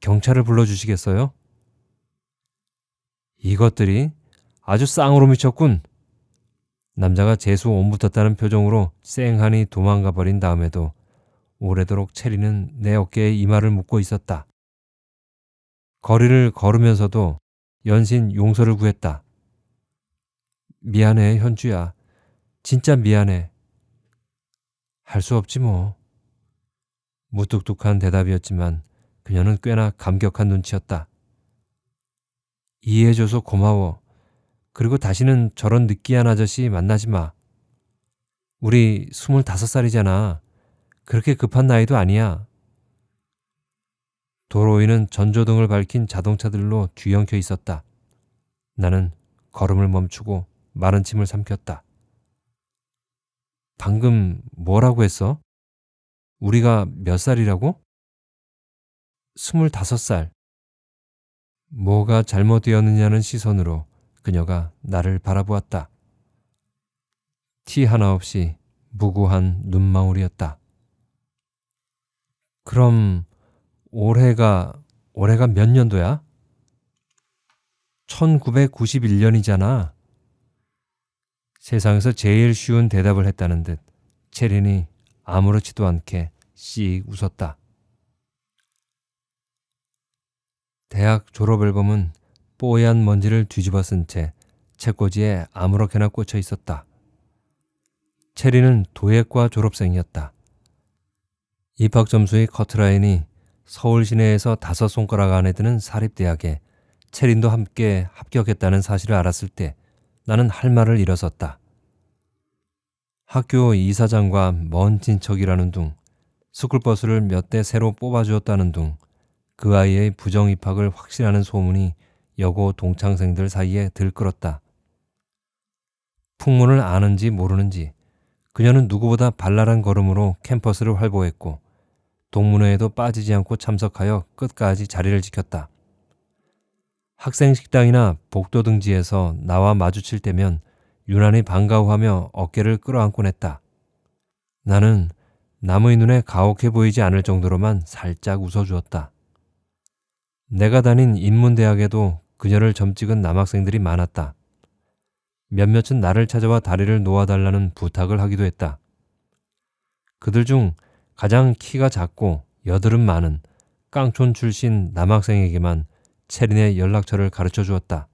경찰을 불러주시겠어요? 이것들이 아주 쌍으로 미쳤군. 남자가 재수 온 붙었다는 표정으로 쌩하니 도망가 버린 다음에도 오래도록 체리는 내 어깨에 이마를 묻고 있었다. 거리를 걸으면서도 연신 용서를 구했다. 미안해, 현주야. 진짜 미안해. 할 수 없지 뭐. 무뚝뚝한 대답이었지만 그녀는 꽤나 감격한 눈치였다. 이해해줘서 고마워. 그리고 다시는 저런 느끼한 아저씨 만나지 마. 우리 25살이잖아. 그렇게 급한 나이도 아니야. 도로 위는 전조등을 밝힌 자동차들로 뒤엉켜 있었다. 나는 걸음을 멈추고 마른 침을 삼켰다. 방금 뭐라고 했어? 우리가 몇 살이라고? 25살. 뭐가 잘못되었느냐는 시선으로 그녀가 나를 바라보았다. 티 하나 없이 무구한 눈망울이었다. 그럼 올해가 몇 년도야? 1991년이잖아. 세상에서 제일 쉬운 대답을 했다는 듯 체린이 아무렇지도 않게 씩 웃었다. 대학 졸업 앨범은 뽀얀 먼지를 뒤집어 쓴 채 책꽂이에 아무렇게나 꽂혀 있었다. 체리는 도예과 졸업생이었다. 입학 점수의 커트라인이 서울 시내에서 5손가락 안에 드는 사립대학에 체린도 함께 합격했다는 사실을 알았을 때 나는 할 말을 잃었었다. 학교 이사장과 먼 친척이라는 둥, 스쿨버스를 몇 대 새로 뽑아주었다는 둥, 그 아이의 부정 입학을 확신하는 소문이 여고 동창생들 사이에 들끓었다. 풍문을 아는지 모르는지 그녀는 누구보다 발랄한 걸음으로 캠퍼스를 활보했고 동문회에도 빠지지 않고 참석하여 끝까지 자리를 지켰다. 학생 식당이나 복도 등지에서 나와 마주칠 때면 유난히 반가워하며 어깨를 끌어안곤 했다. 나는 남의 눈에 가혹해 보이지 않을 정도로만 살짝 웃어주었다. 내가 다닌 인문대학에도 그녀를 점찍은 남학생들이 많았다. 몇몇은 나를 찾아와 다리를 놓아달라는 부탁을 하기도 했다. 그들 중 가장 키가 작고 여드름 많은 깡촌 출신 남학생에게만 체린의 연락처를 가르쳐 주었다.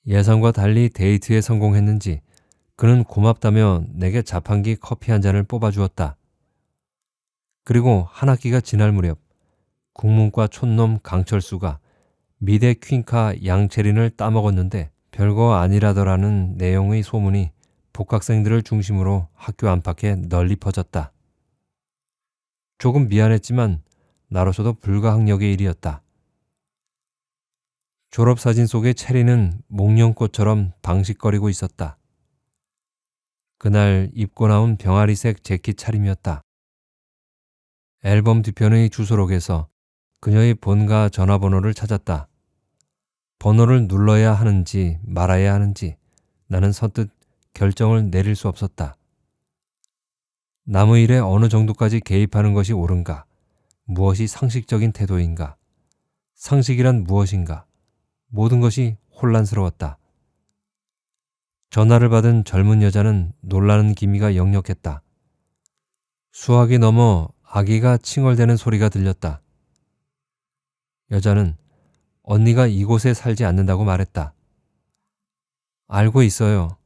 예상과 달리 데이트에 성공했는지 그는 고맙다며 내게 자판기 커피 한 잔을 뽑아주었다. 그리고 한 학기가 지날 무렵 국문과 촌놈 강철수가 미대 퀸카 양채린을 따먹었는데 별거 아니라더라는 내용의 소문이 복학생들을 중심으로 학교 안팎에 널리 퍼졌다. 조금 미안했지만 나로서도 불가항력의 일이었다. 졸업사진 속의 체리는 목련꽃처럼 방식거리고 있었다. 그날 입고 나온 병아리색 재킷 차림이었다. 앨범 뒤편의 주소록에서 그녀의 본가 전화번호를 찾았다. 번호를 눌러야 하는지 말아야 하는지 나는 선뜻 결정을 내릴 수 없었다. 남의 일에 어느 정도까지 개입하는 것이 옳은가? 무엇이 상식적인 태도인가? 상식이란 무엇인가? 모든 것이 혼란스러웠다. 전화를 받은 젊은 여자는 놀라는 기미가 역력했다. 수학이 넘어 아기가 칭얼대는 소리가 들렸다. 여자는 언니가 이곳에 살지 않는다고 말했다. 알고 있어요.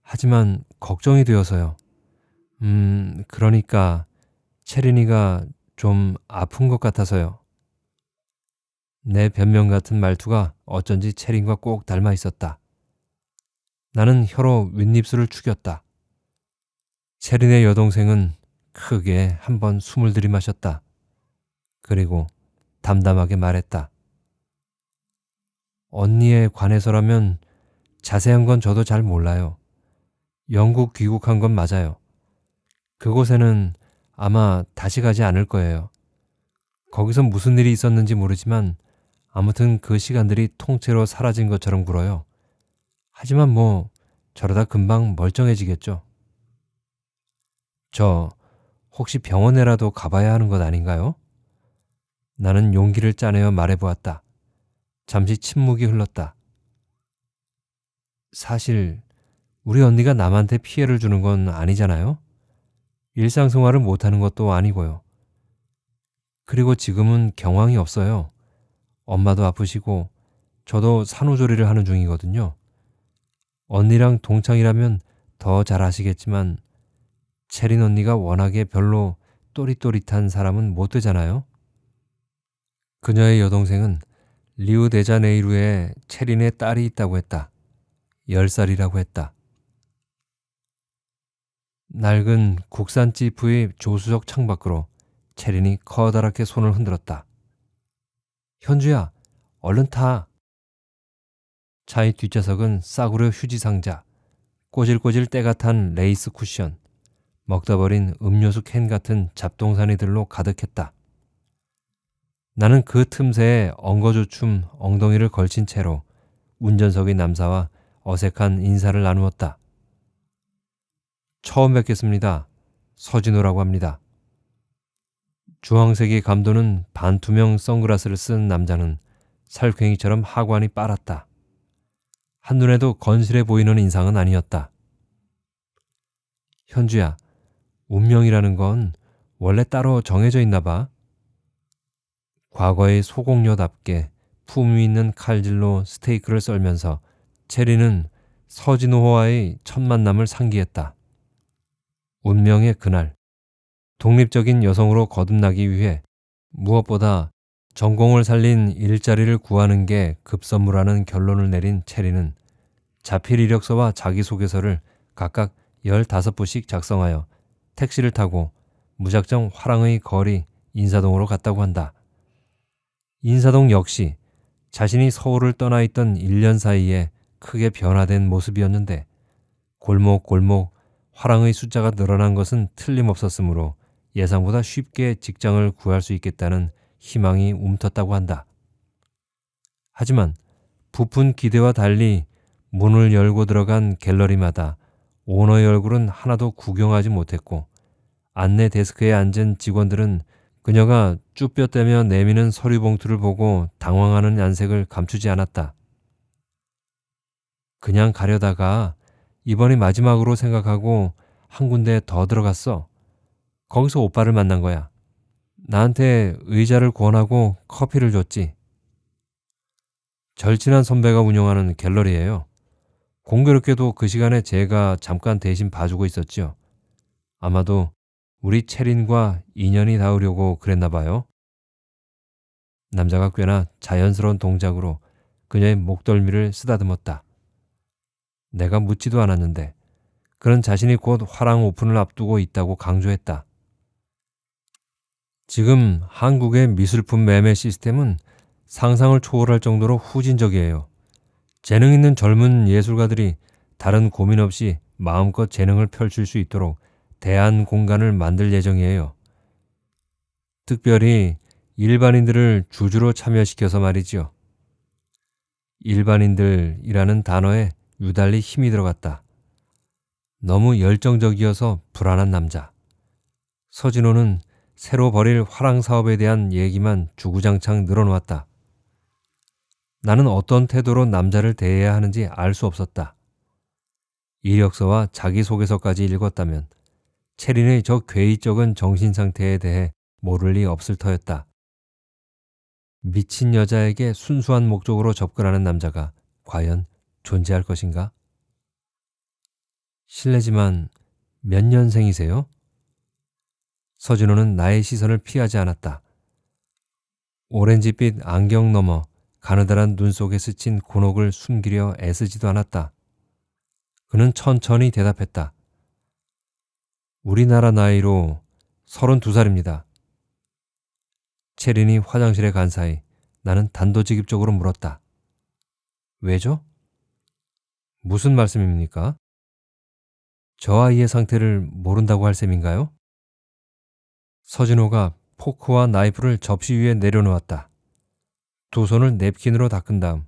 하지만 걱정이 되어서요. 그러니까 체린이가 좀 아픈 것 같아서요. 내 변명 같은 말투가 어쩐지 체린과 꼭 닮아 있었다. 나는 혀로 윗입술을 축였다. 체린의 여동생은 크게 한번 숨을 들이마셨다. 그리고 담담하게 말했다. 언니에 관해서라면 자세한 건 저도 잘 몰라요. 영국 귀국한 건 맞아요. 그곳에는 아마 다시 가지 않을 거예요. 거기서 무슨 일이 있었는지 모르지만 아무튼 그 시간들이 통째로 사라진 것처럼 굴어요. 하지만 뭐 저러다 금방 멀쩡해지겠죠. 저 혹시 병원에라도 가봐야 하는 것 아닌가요? 나는 용기를 짜내어 말해보았다. 잠시 침묵이 흘렀다. 사실 우리 언니가 남한테 피해를 주는 건 아니잖아요. 일상생활을 못하는 것도 아니고요. 그리고 지금은 경황이 없어요. 엄마도 아프시고 저도 산후조리를 하는 중이거든요. 언니랑 동창이라면 더 잘 아시겠지만 체린 언니가 워낙에 별로 또릿또릿한 사람은 못 되잖아요. 그녀의 여동생은 리우데자네이루에 체린의 딸이 있다고 했다. 10살이라고 했다. 낡은 국산 지프의 조수석 창밖으로 체린이 커다랗게 손을 흔들었다. 현주야, 얼른 타. 차의 뒷좌석은 싸구려 휴지 상자, 꼬질꼬질 때가 탄 레이스 쿠션, 먹다 버린 음료수 캔 같은 잡동사니들로 가득했다. 나는 그 틈새에 엉거주춤 엉덩이를 걸친 채로 운전석의 남사와 어색한 인사를 나누었다. 처음 뵙겠습니다. 서진호라고 합니다. 주황색의 감도는 반투명 선글라스를 쓴 남자는 살쾡이처럼 하관이 빨았다. 한눈에도 건실해 보이는 인상은 아니었다. 현주야, 운명이라는 건 원래 따로 정해져 있나 봐. 과거의 소공녀답게 품위 있는 칼질로 스테이크를 썰면서 체리는 서진호와의 첫 만남을 상기했다. 운명의 그날, 독립적인 여성으로 거듭나기 위해 무엇보다 전공을 살린 일자리를 구하는 게 급선무라는 결론을 내린 체리는 자필 이력서와 자기소개서를 각각 15부씩 작성하여 택시를 타고 무작정 화랑의 거리 인사동으로 갔다고 한다. 인사동 역시 자신이 서울을 떠나 있던 1년 사이에 크게 변화된 모습이었는데 골목골목 화랑의 숫자가 늘어난 것은 틀림없었으므로 예상보다 쉽게 직장을 구할 수 있겠다는 희망이 움텄다고 한다. 하지만 부푼 기대와 달리 문을 열고 들어간 갤러리마다 오너의 얼굴은 하나도 구경하지 못했고 안내 데스크에 앉은 직원들은 그녀가 쭈뼛대며 내미는 서류 봉투를 보고 당황하는 안색을 감추지 않았다. 그냥 가려다가 이번이 마지막으로 생각하고 한 군데 더 들어갔어. 거기서 오빠를 만난 거야. 나한테 의자를 권하고 커피를 줬지. 절친한 선배가 운영하는 갤러리예요. 공교롭게도 그 시간에 제가 잠깐 대신 봐주고 있었죠. 아마도 우리 체린과 인연이 닿으려고 그랬나 봐요. 남자가 꽤나 자연스러운 동작으로 그녀의 목덜미를 쓰다듬었다. 내가 묻지도 않았는데 그는 자신이 곧 화랑 오픈을 앞두고 있다고 강조했다. 지금 한국의 미술품 매매 시스템은 상상을 초월할 정도로 후진적이에요. 재능 있는 젊은 예술가들이 다른 고민 없이 마음껏 재능을 펼칠 수 있도록 대안 공간을 만들 예정이에요. 특별히 일반인들을 주주로 참여시켜서 말이지요. 일반인들이라는 단어에 유달리 힘이 들어갔다. 너무 열정적이어서 불안한 남자. 서진호는 새로 벌일 화랑 사업에 대한 얘기만 주구장창 늘어놓았다. 나는 어떤 태도로 남자를 대해야 하는지 알 수 없었다. 이력서와 자기소개서까지 읽었다면 체린의 저 괴이적은 정신상태에 대해 모를 리 없을 터였다. 미친 여자에게 순수한 목적으로 접근하는 남자가 과연 존재할 것인가? 실례지만 몇 년생이세요? 서진호는 나의 시선을 피하지 않았다. 오렌지빛 안경 너머 가느다란 눈 속에 스친 곤혹을 숨기려 애쓰지도 않았다. 그는 천천히 대답했다. 우리나라 나이로 32살입니다. 체린이 화장실에 간 사이 나는 단도직입적으로 물었다. 왜죠? 무슨 말씀입니까? 저 아이의 상태를 모른다고 할 셈인가요? 서진호가 포크와 나이프를 접시 위에 내려놓았다. 두 손을 냅킨으로 닦은 다음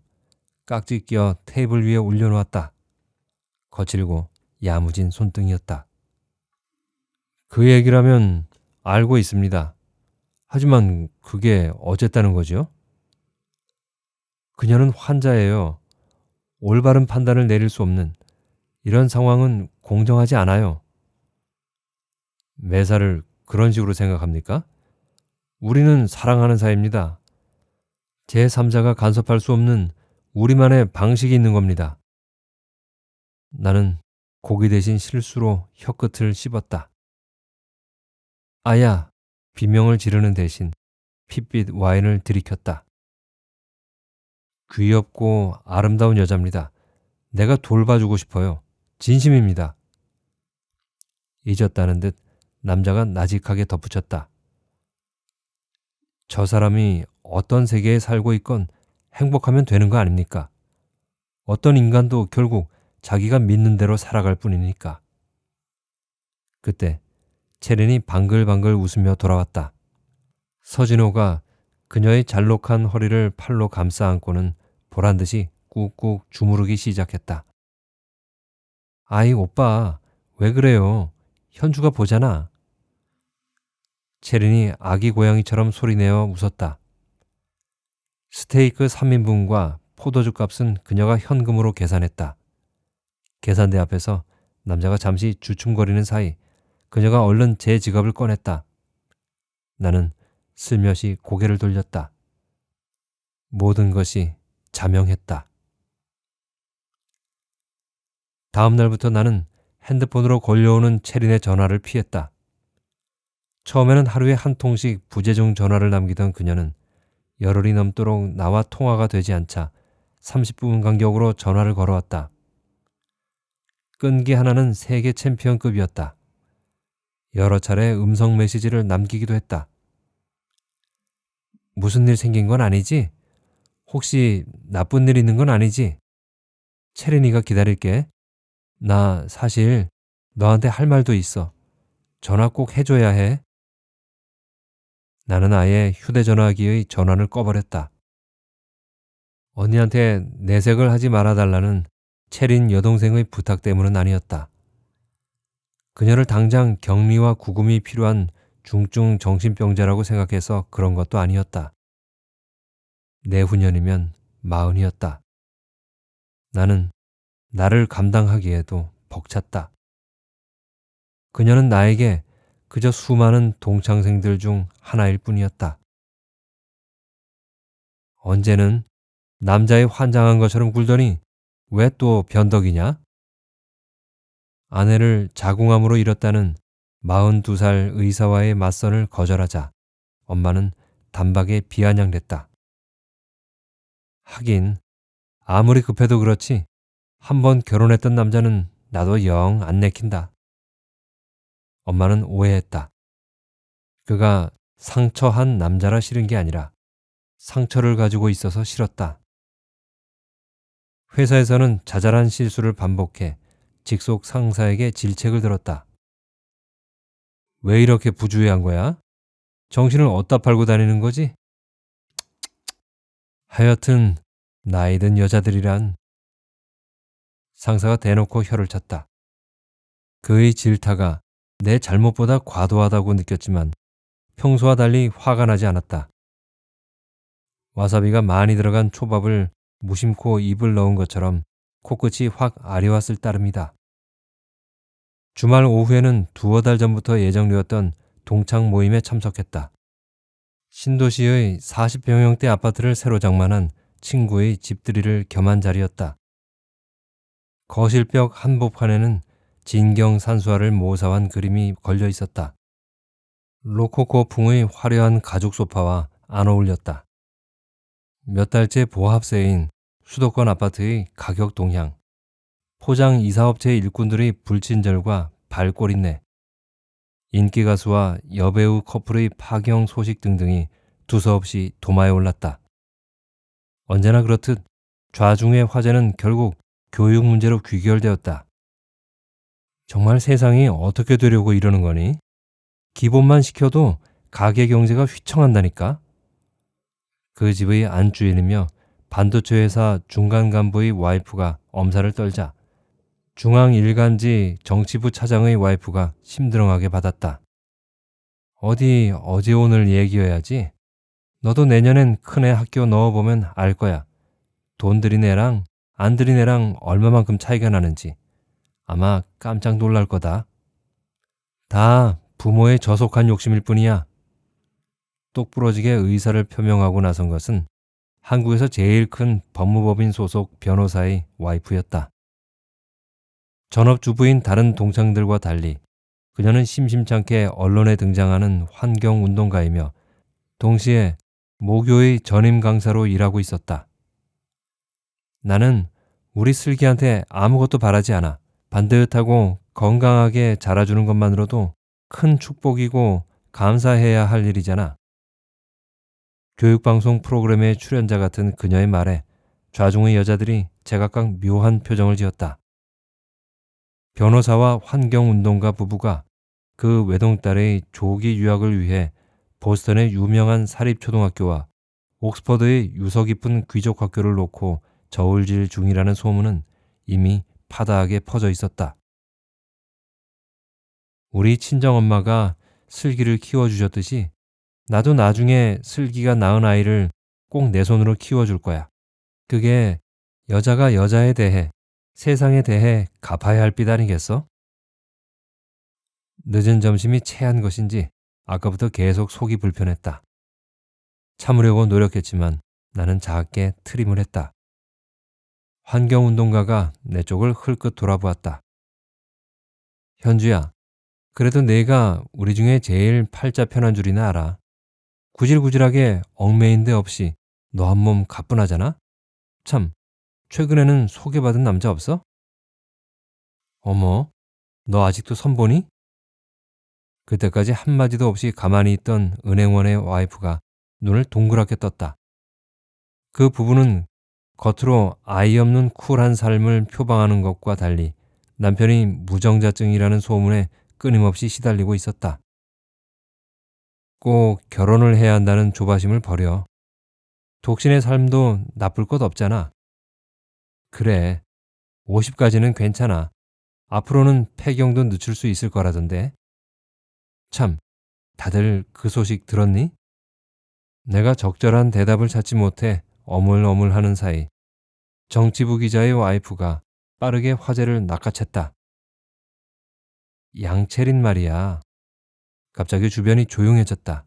깍지 끼어 테이블 위에 올려놓았다. 거칠고 야무진 손등이었다. 그 얘기라면 알고 있습니다. 하지만 그게 어쨌다는 거죠? 그녀는 환자예요. 올바른 판단을 내릴 수 없는 이런 상황은 공정하지 않아요. 매사를 그런 식으로 생각합니까? 우리는 사랑하는 사이입니다. 제3자가 간섭할 수 없는 우리만의 방식이 있는 겁니다. 나는 고기 대신 실수로 혀끝을 씹었다. 아야! 비명을 지르는 대신 핏빛 와인을 들이켰다. 귀엽고 아름다운 여자입니다. 내가 돌봐주고 싶어요. 진심입니다. 잊었다는 듯 남자가 나직하게 덧붙였다. 저 사람이 어떤 세계에 살고 있건 행복하면 되는 거 아닙니까? 어떤 인간도 결국 자기가 믿는 대로 살아갈 뿐이니까. 그때 체린이 방글방글 웃으며 돌아왔다. 서진호가 그녀의 잘록한 허리를 팔로 감싸 안고는 보란듯이 꾹꾹 주무르기 시작했다. 아이 오빠 왜 그래요? 현주가 보잖아. 체린이 아기 고양이처럼 소리내어 웃었다. 스테이크 3인분과 포도주 값은 그녀가 현금으로 계산했다. 계산대 앞에서 남자가 잠시 주춤거리는 사이 그녀가 얼른 제 지갑을 꺼냈다. 나는 슬며시 고개를 돌렸다. 모든 것이 자명했다. 다음 날부터 나는 핸드폰으로 걸려오는 체린의 전화를 피했다. 처음에는 하루에 한 통씩 부재중 전화를 남기던 그녀는 열흘이 넘도록 나와 통화가 되지 않자 30분 간격으로 전화를 걸어왔다. 끈기 하나는 세계 챔피언급이었다. 여러 차례 음성 메시지를 남기기도 했다. 무슨 일 생긴 건 아니지? 혹시 나쁜 일 있는 건 아니지? 체린이가 기다릴게. 나 사실 너한테 할 말도 있어. 전화 꼭 해줘야 해. 나는 아예 휴대전화기의 전화를 꺼버렸다. 언니한테 내색을 하지 말아달라는 체린 여동생의 부탁 때문은 아니었다. 그녀를 당장 격리와 구금이 필요한 중증 정신병자라고 생각해서 그런 것도 아니었다. 내후년이면 40이었다. 나는 나를 감당하기에도 벅찼다. 그녀는 나에게 그저 수많은 동창생들 중 하나일 뿐이었다. 언제는 남자의 환장한 것처럼 굴더니 왜 또 변덕이냐? 아내를 자궁암으로 잃었다는 42살 의사와의 맞선을 거절하자 엄마는 단박에 비아냥댔다. 하긴 아무리 급해도 그렇지 한번 결혼했던 남자는 나도 영 안 내킨다. 엄마는 오해했다. 그가 상처한 남자라 싫은 게 아니라 상처를 가지고 있어서 싫었다. 회사에서는 자잘한 실수를 반복해 직속 상사에게 질책을 들었다. 왜 이렇게 부주의한 거야? 정신을 어디다 팔고 다니는 거지? 하여튼 나이 든 여자들이란. 상사가 대놓고 혀를 찼다. 그의 질타가 내 잘못보다 과도하다고 느꼈지만 평소와 달리 화가 나지 않았다. 와사비가 많이 들어간 초밥을 무심코 입을 넣은 것처럼 코끝이 확 아려왔을 따름이다. 주말 오후에는 두어 달 전부터 예정되었던 동창 모임에 참석했다. 신도시의 40평형대 아파트를 새로 장만한 친구의 집들이를 겸한 자리였다. 거실벽 한복판에는 진경산수화를 모사한 그림이 걸려 있었다. 로코코풍의 화려한 가죽 소파와 안 어울렸다. 몇 달째 보합세인 수도권 아파트의 가격 동향, 포장 이사업체 일꾼들의 불친절과 발꼬린내, 인기 가수와 여배우 커플의 파경 소식 등등이 두서없이 도마에 올랐다. 언제나 그렇듯 좌중의 화제는 결국 교육 문제로 귀결되었다. 정말 세상이 어떻게 되려고 이러는 거니? 기본만 시켜도 가게 경제가 휘청한다니까. 그 집의 안주인이며 반도체 회사 중간 간부의 와이프가 엄살을 떨자 중앙 일간지 정치부 차장의 와이프가 심드렁하게 받았다. 어디 어제 오늘 얘기여야지. 너도 내년엔 큰애 학교 넣어보면 알 거야. 돈 들인 애랑 안 들인 애랑 얼마만큼 차이가 나는지. 아마 깜짝 놀랄 거다. 다 부모의 저속한 욕심일 뿐이야. 똑부러지게 의사를 표명하고 나선 것은 한국에서 제일 큰 법무법인 소속 변호사의 와이프였다. 전업주부인 다른 동창들과 달리 그녀는 심심찮게 언론에 등장하는 환경운동가이며 동시에 모교의 전임 강사로 일하고 있었다. 나는 우리 슬기한테 아무것도 바라지 않아. 반듯하고 건강하게 자라주는 것만으로도 큰 축복이고 감사해야 할 일이잖아. 교육방송 프로그램의 출연자 같은 그녀의 말에 좌중의 여자들이 제각각 묘한 표정을 지었다. 변호사와 환경운동가 부부가 그 외동딸의 조기 유학을 위해 보스턴의 유명한 사립초등학교와 옥스퍼드의 유서 깊은 귀족학교를 놓고 저울질 중이라는 소문은 이미 파다하게 퍼져 있었다. 우리 친정엄마가 슬기를 키워주셨듯이 나도 나중에 슬기가 낳은 아이를 꼭 내 손으로 키워줄 거야. 그게 여자가 여자에 대해, 세상에 대해 갚아야 할 빚 아니겠어? 늦은 점심이 체한 것인지 아까부터 계속 속이 불편했다. 참으려고 노력했지만 나는 작게 트림을 했다. 환경운동가가 내 쪽을 흘끗 돌아보았다. 현주야, 그래도 내가 우리 중에 제일 팔자 편한 줄이나 알아. 구질구질하게 얽매인 데 없이 너 한 몸 가뿐하잖아? 참, 최근에는 소개받은 남자 없어? 어머, 너 아직도 선보니? 그때까지 한마디도 없이 가만히 있던 은행원의 와이프가 눈을 동그랗게 떴다. 그 부부는 겉으로 아이 없는 쿨한 삶을 표방하는 것과 달리 남편이 무정자증이라는 소문에 끊임없이 시달리고 있었다. 꼭 결혼을 해야 한다는 조바심을 버려. 독신의 삶도 나쁠 것 없잖아. 그래, 50까지는 괜찮아. 앞으로는 폐경도 늦출 수 있을 거라던데. 참, 다들 그 소식 들었니? 내가 적절한 대답을 찾지 못해 어물어물하는 사이 정치부 기자의 와이프가 빠르게 화제를 낚아챘다. 양채린 말이야. 갑자기 주변이 조용해졌다.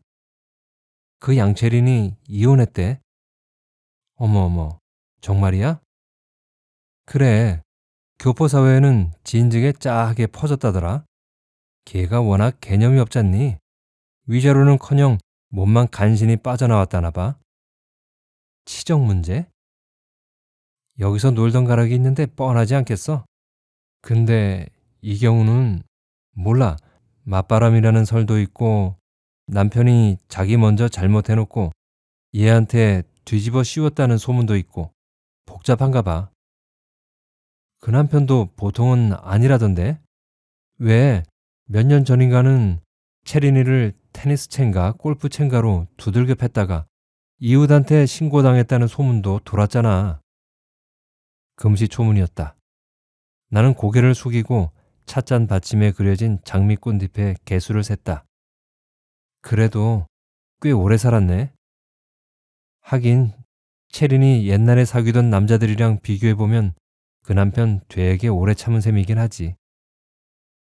그 양채린이 이혼했대. 어머, 정말이야? 그래, 교포사회에는 진즉에 짜하게 퍼졌다더라. 걔가 워낙 개념이 없잖니. 위자료는커녕 몸만 간신히 빠져나왔다나 봐. 치정 문제? 여기서 놀던 가락이 있는데 뻔하지 않겠어? 근데 이 경우는 몰라. 맞바람이라는 설도 있고 남편이 자기 먼저 잘못해놓고 얘한테 뒤집어 씌웠다는 소문도 있고 복잡한가 봐. 그 남편도 보통은 아니라던데? 왜 몇 년 전인가는 체린이를 테니스 챈가 골프 챈가로 두들겨 팼다가 이웃한테 신고당했다는 소문도 돌았잖아. 금시초문이었다. 나는 고개를 숙이고 찻잔 받침에 그려진 장미꽃잎에 개수를 셌다. 그래도 꽤 오래 살았네. 하긴 체린이 옛날에 사귀던 남자들이랑 비교해보면 그 남편 되게 오래 참은 셈이긴 하지.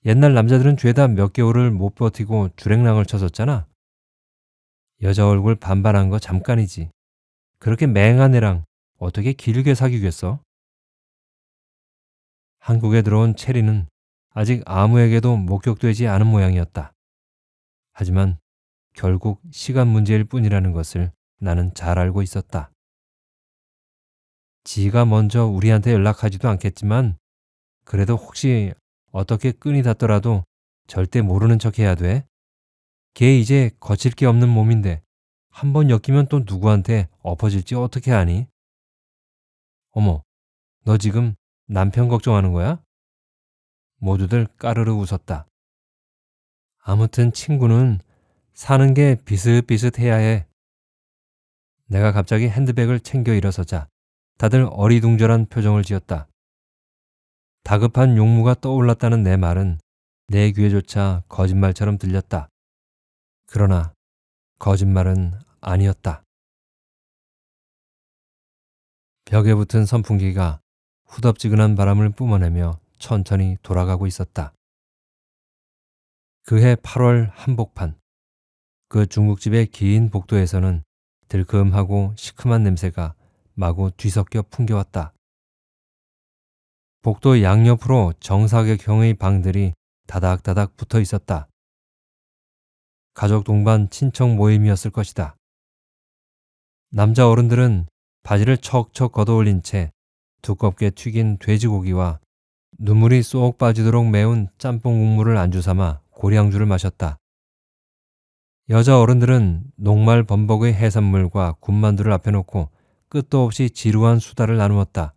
옛날 남자들은 죄다 몇 개월을 못 버티고 주랭랑을 쳐섰잖아. 여자 얼굴 반반한 거 잠깐이지. 그렇게 맹한 애랑 어떻게 길게 사귀겠어? 한국에 들어온 체리는 아직 아무에게도 목격되지 않은 모양이었다. 하지만 결국 시간 문제일 뿐이라는 것을 나는 잘 알고 있었다. 지가 먼저 우리한테 연락하지도 않겠지만 그래도 혹시 어떻게 끈이 닿더라도 절대 모르는 척 해야 돼. 걔 이제 거칠 게 없는 몸인데 한번 엮이면 또 누구한테 엎어질지 어떻게 아니? 어머, 너 지금 남편 걱정하는 거야? 모두들 까르르 웃었다. 아무튼 친구는 사는 게 비슷비슷해야 해. 내가 갑자기 핸드백을 챙겨 일어서자 다들 어리둥절한 표정을 지었다. 다급한 용무가 떠올랐다는 내 말은 내 귀에조차 거짓말처럼 들렸다. 그러나 거짓말은 아니었다. 벽에 붙은 선풍기가 후덥지근한 바람을 뿜어내며 천천히 돌아가고 있었다. 그해 8월 한복판. 그 중국집의 긴 복도에서는 들큼하고 시큼한 냄새가 마구 뒤섞여 풍겨왔다. 복도 양옆으로 정사각형의 방들이 다닥다닥 붙어 있었다. 가족 동반 친척 모임이었을 것이다. 남자 어른들은 바지를 척척 걷어올린 채 두껍게 튀긴 돼지고기와 눈물이 쏙 빠지도록 매운 짬뽕 국물을 안주 삼아 고량주를 마셨다. 여자 어른들은 녹말 범벅의 해산물과 군만두를 앞에 놓고 끝도 없이 지루한 수다를 나누었다.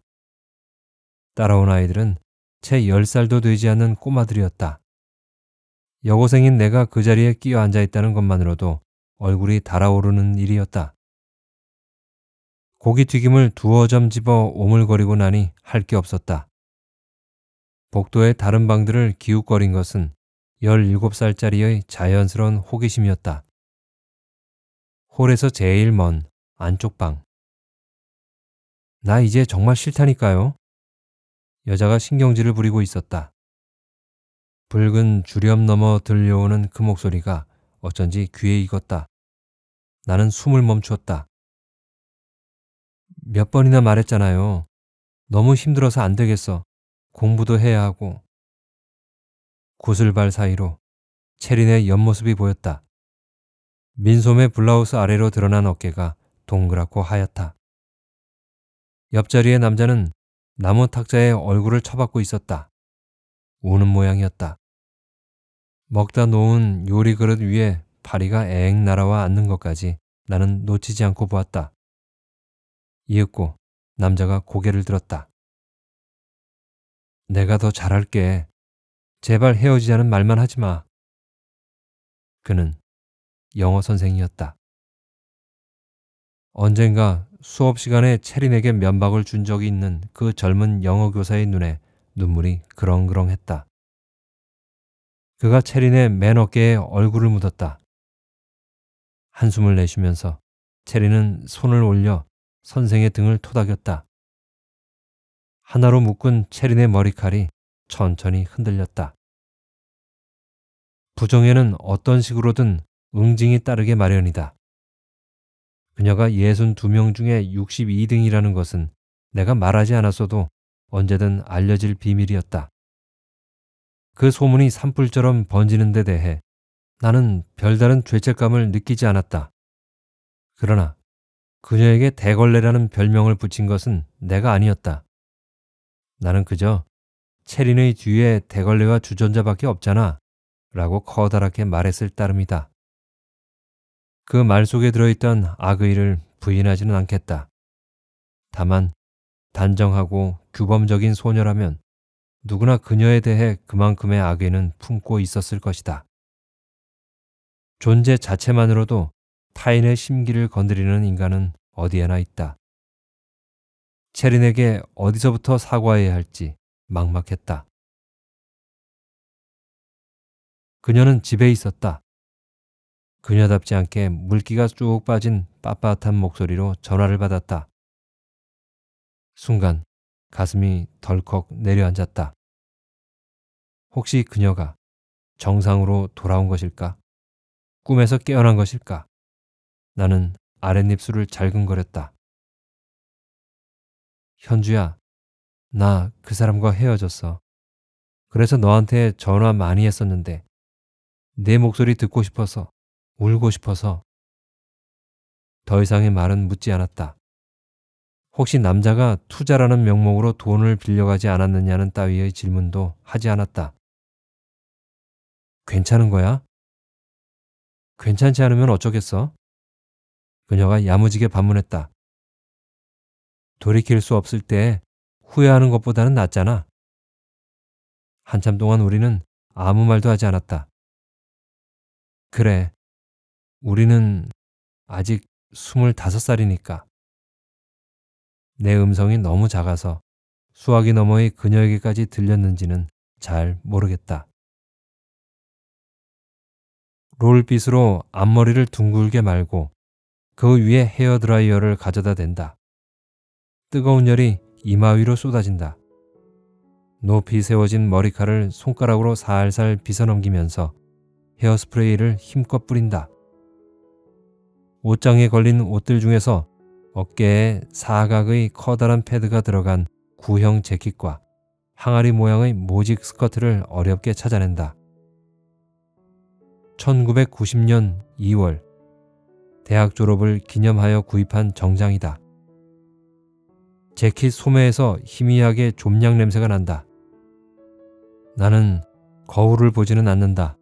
따라온 아이들은 채 10살도 되지 않는 꼬마들이었다. 여고생인 내가 그 자리에 끼어 앉아 있다는 것만으로도 얼굴이 달아오르는 일이었다. 고기튀김을 두어 점 집어 오물거리고 나니 할 게 없었다. 복도의 다른 방들을 기웃거린 것은 17살짜리의 자연스러운 호기심이었다. 홀에서 제일 먼 안쪽 방. 나 이제 정말 싫다니까요. 여자가 신경질을 부리고 있었다. 붉은 주렴 넘어 들려오는 그 목소리가 어쩐지 귀에 익었다. 나는 숨을 멈추었다. 몇 번이나 말했잖아요. 너무 힘들어서 안 되겠어. 공부도 해야 하고. 구슬발 사이로 체린의 옆모습이 보였다. 민소매 블라우스 아래로 드러난 어깨가 동그랗고 하얗다. 옆자리의 남자는 나무 탁자에 얼굴을 처박고 있었다. 우는 모양이었다. 먹다 놓은 요리 그릇 위에 파리가 앵 날아와 앉는 것까지 나는 놓치지 않고 보았다. 이윽고 남자가 고개를 들었다. 내가 더 잘할게. 제발 헤어지자는 말만 하지 마. 그는 영어 선생이었다. 언젠가 수업 시간에 체린에게 면박을 준 적이 있는 그 젊은 영어 교사의 눈에 눈물이 그렁그렁했다. 그가 체린의 맨 어깨에 얼굴을 묻었다. 한숨을 내쉬면서 체린은 손을 올려 선생의 등을 토닥였다. 하나로 묶은 체린의 머리칼이 천천히 흔들렸다. 부정에는 어떤 식으로든 응징이 따르게 마련이다. 그녀가 62명 중에 62등이라는 것은 내가 말하지 않았어도 언제든 알려질 비밀이었다. 그 소문이 산불처럼 번지는 데 대해 나는 별다른 죄책감을 느끼지 않았다. 그러나 그녀에게 대걸레라는 별명을 붙인 것은 내가 아니었다. 나는 그저 체린의 뒤에 대걸레와 주전자밖에 없잖아 라고 커다랗게 말했을 따름이다. 그 말 속에 들어있던 악의를 부인하지는 않겠다. 다만 단정하고 규범적인 소녀라면 누구나 그녀에 대해 그만큼의 악의는 품고 있었을 것이다. 존재 자체만으로도 타인의 심기를 건드리는 인간은 어디에나 있다. 체린에게 어디서부터 사과해야 할지 막막했다. 그녀는 집에 있었다. 그녀답지 않게 물기가 쭉 빠진 빳빳한 목소리로 전화를 받았다. 순간 가슴이 덜컥 내려앉았다. 혹시 그녀가 정상으로 돌아온 것일까? 꿈에서 깨어난 것일까? 나는 아랫입술을 잘근거렸다. 현주야, 나 그 사람과 헤어졌어. 그래서 너한테 전화 많이 했었는데 내 목소리 듣고 싶어서, 울고 싶어서. 더 이상의 말은 묻지 않았다. 혹시 남자가 투자라는 명목으로 돈을 빌려가지 않았느냐는 따위의 질문도 하지 않았다. 괜찮은 거야? 괜찮지 않으면 어쩌겠어? 그녀가 야무지게 반문했다. 돌이킬 수 없을 때 후회하는 것보다는 낫잖아. 한참 동안 우리는 아무 말도 하지 않았다. 그래, 우리는 아직 25살이니까. 내 음성이 너무 작아서 수화기 너머의 그녀에게까지 들렸는지는 잘 모르겠다. 롤빗으로 앞머리를 둥글게 말고 그 위에 헤어드라이어를 가져다 댄다. 뜨거운 열이 이마 위로 쏟아진다. 높이 세워진 머리칼을 손가락으로 살살 빗어넘기면서 헤어스프레이를 힘껏 뿌린다. 옷장에 걸린 옷들 중에서 어깨에 사각의 커다란 패드가 들어간 구형 재킷과 항아리 모양의 모직 스커트를 어렵게 찾아낸다. 1990년 2월 대학 졸업을 기념하여 구입한 정장이다. 재킷 소매에서 희미하게 좀약 냄새가 난다. 나는 거울을 보지는 않는다.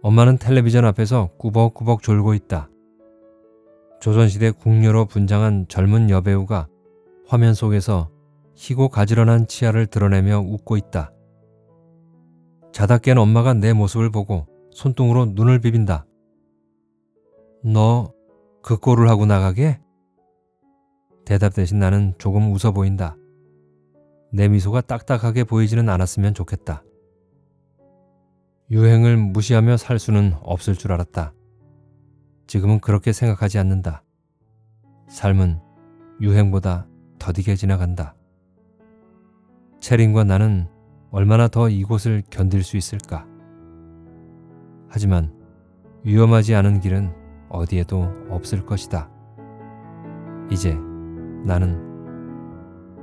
엄마는 텔레비전 앞에서 꾸벅꾸벅 졸고 있다. 조선시대 궁녀로 분장한 젊은 여배우가 화면 속에서 희고 가지런한 치아를 드러내며 웃고 있다. 자다 깬 엄마가 내 모습을 보고 손등으로 눈을 비빈다. 너 그 꼴을 하고 나가게? 대답 대신 나는 조금 웃어 보인다. 내 미소가 딱딱하게 보이지는 않았으면 좋겠다. 유행을 무시하며 살 수는 없을 줄 알았다. 지금은 그렇게 생각하지 않는다. 삶은 유행보다 더디게 지나간다. 체린과 나는 얼마나 더 이곳을 견딜 수 있을까? 하지만 위험하지 않은 길은 어디에도 없을 것이다. 이제 나는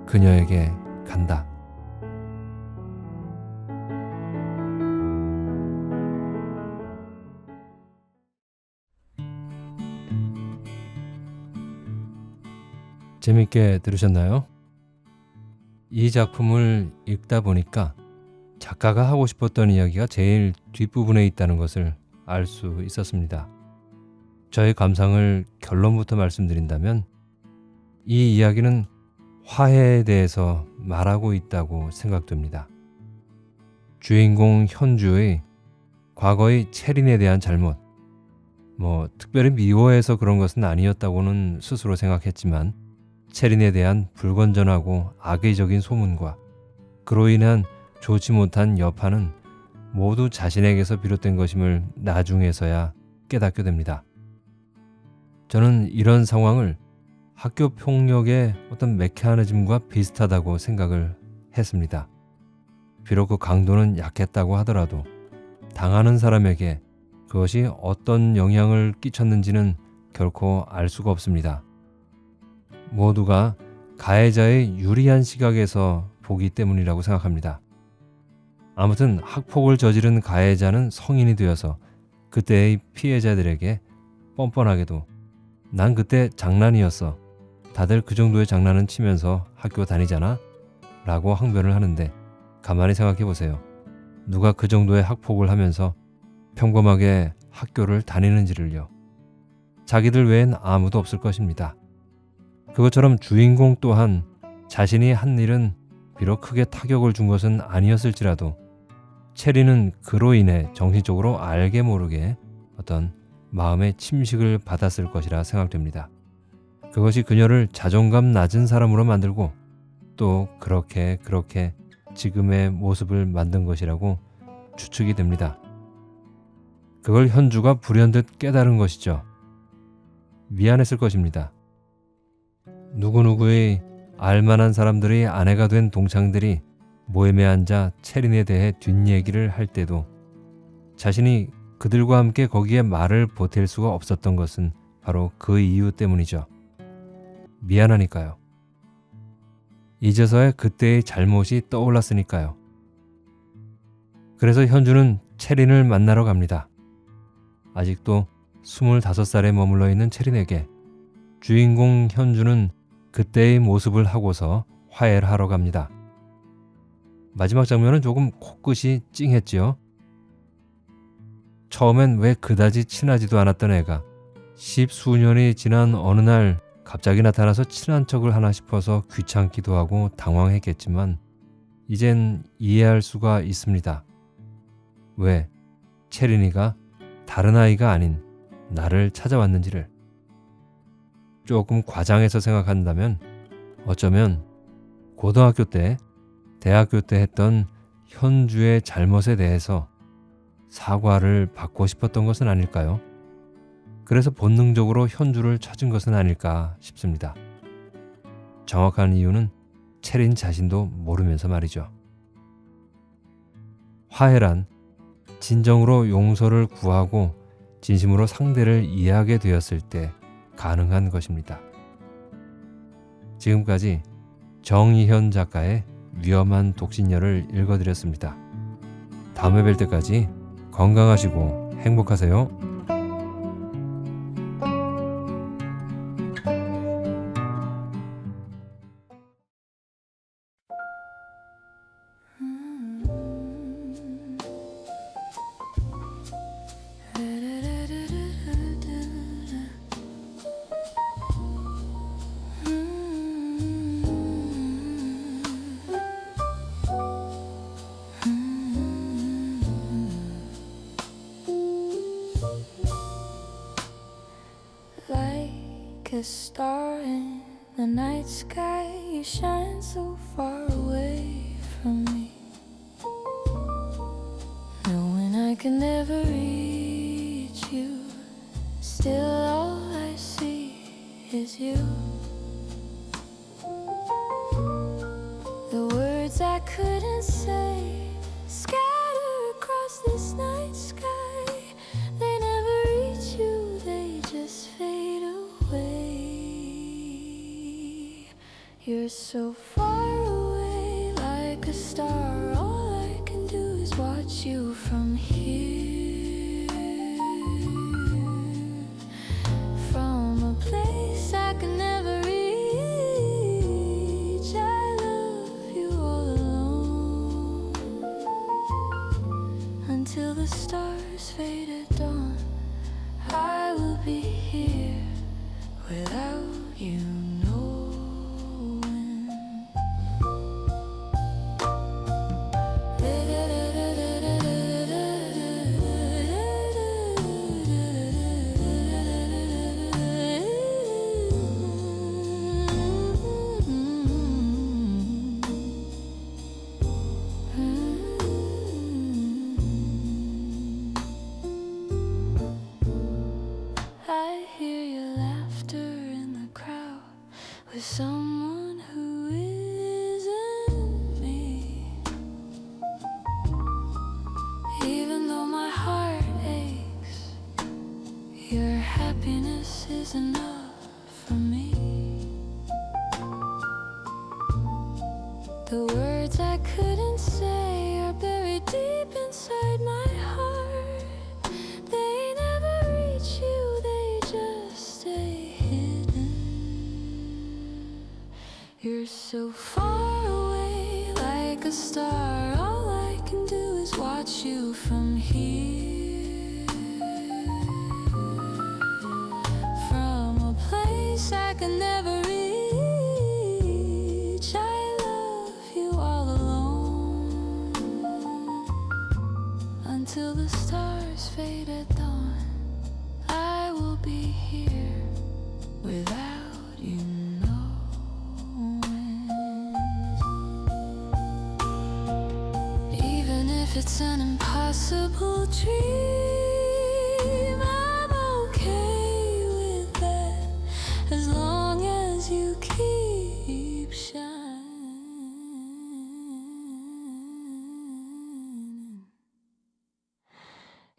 그녀에게 간다. 재밌게 들으셨나요? 이 작품을 읽다 보니까 작가가 하고 싶었던 이야기가 제일 뒷부분에 있다는 것을 알 수 있었습니다. 저의 감상을 결론부터 말씀드린다면 이 이야기는 화해에 대해서 말하고 있다고 생각됩니다. 주인공 현주의 과거의 체린에 대한 잘못, 특별히 미워해서 그런 것은 아니었다고는 스스로 생각했지만 체린에 대한 불건전하고 악의적인 소문과 그로 인한 좋지 못한 여파는 모두 자신에게서 비롯된 것임을 나중에서야 깨닫게 됩니다. 저는 이런 상황을 학교 폭력의 어떤 메커니즘과 비슷하다고 생각을 했습니다. 비록 그 강도는 약했다고 하더라도 당하는 사람에게 그것이 어떤 영향을 끼쳤는지는 결코 알 수가 없습니다. 모두가 가해자의 유리한 시각에서 보기 때문이라고 생각합니다. 아무튼 학폭을 저지른 가해자는 성인이 되어서 그때의 피해자들에게 뻔뻔하게도 난 그때 장난이었어. 다들 그 정도의 장난은 치면서 학교 다니잖아? 라고 항변을 하는데 가만히 생각해 보세요. 누가 그 정도의 학폭을 하면서 평범하게 학교를 다니는지를요. 자기들 외엔 아무도 없을 것입니다. 그것처럼 주인공 또한 자신이 한 일은 비록 크게 타격을 준 것은 아니었을지라도 체리는 그로 인해 정신적으로 알게 모르게 어떤 마음의 침식을 받았을 것이라 생각됩니다. 그것이 그녀를 자존감 낮은 사람으로 만들고 또 그렇게 지금의 모습을 만든 것이라고 추측이 됩니다. 그걸 현주가 불현듯 깨달은 것이죠. 미안했을 것입니다. 누구누구의 알만한 사람들의 아내가 된 동창들이 모임에 앉아 체린에 대해 뒷얘기를 할 때도 자신이 그들과 함께 거기에 말을 보탤 수가 없었던 것은 바로 그 이유 때문이죠. 미안하니까요. 이제서야 그때의 잘못이 떠올랐으니까요. 그래서 현주는 체린을 만나러 갑니다. 아직도 25살에 머물러 있는 체린에게 주인공 현주는 그때의 모습을 하고서 화해를 하러 갑니다. 마지막 장면은 조금 코끝이 찡했지요. 처음엔 왜 그다지 친하지도 않았던 애가 10수년이 지난 어느 날 갑자기 나타나서 친한 척을 하나 싶어서 귀찮기도 하고 당황했겠지만 이젠 이해할 수가 있습니다. 왜 체린이가 다른 아이가 아닌 나를 찾아왔는지를. 조금 과장해서 생각한다면 어쩌면 고등학교 때, 대학교 때 했던 현주의 잘못에 대해서 사과를 받고 싶었던 것은 아닐까요? 그래서 본능적으로 현주를 찾은 것은 아닐까 싶습니다. 정확한 이유는 체린 자신도 모르면서 말이죠. 화해란 진정으로 용서를 구하고 진심으로 상대를 이해하게 되었을 때 가능한 것입니다. 지금까지 정희현 작가의 위험한 독신녀를 읽어드렸습니다. 다음에 뵐 때까지 건강하시고 행복하세요. Like a star in the night sky, you shine so far away from me, knowing I can never reach you. Still all I see is you. The words I couldn't say scatter across this night sky. They never reach you, they just fade away. You're so far away, like a star. All I can do is watch you from here, from a place I can never reach. I love you all alone, until the stars fade at dawn. I will be here without you knowing. I hear your laughter in the crowd with someone who isn't me. Even though my heart aches, your happiness is enough for me. The words I couldn't say are buried deep inside my heart. They never reach you, they just stay hidden. You're so far away, like a star. All I can do is watch you from here, from a place I can never reach. I love you all alone, until the stars fade at dawn. I will be here without you knowing. Even if it's an impossible dream, I'm okay with that, as long as you keep shining.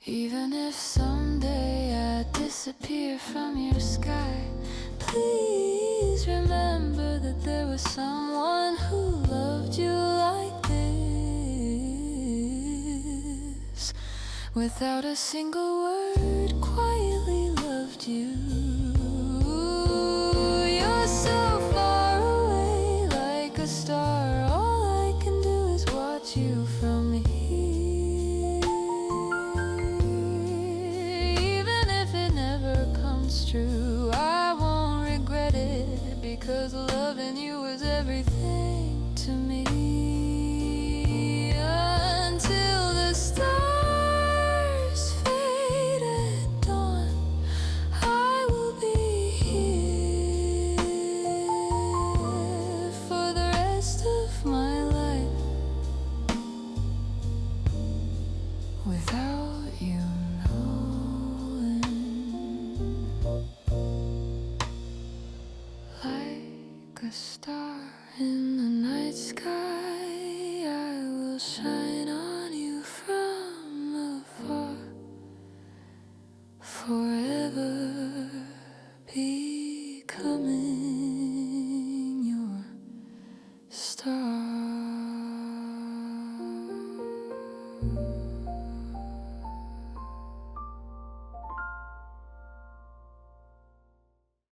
Even if someday I disappear from your sky, please remember that there was someone who loved you like this, without a single word, quietly loved you. You're so far away, like a star. All I can do is watch you from here. True, I won't regret it, because loving you is everything to me. Until the stars fade at dawn, I will be here for the rest of my life without you. Like a star in the night sky,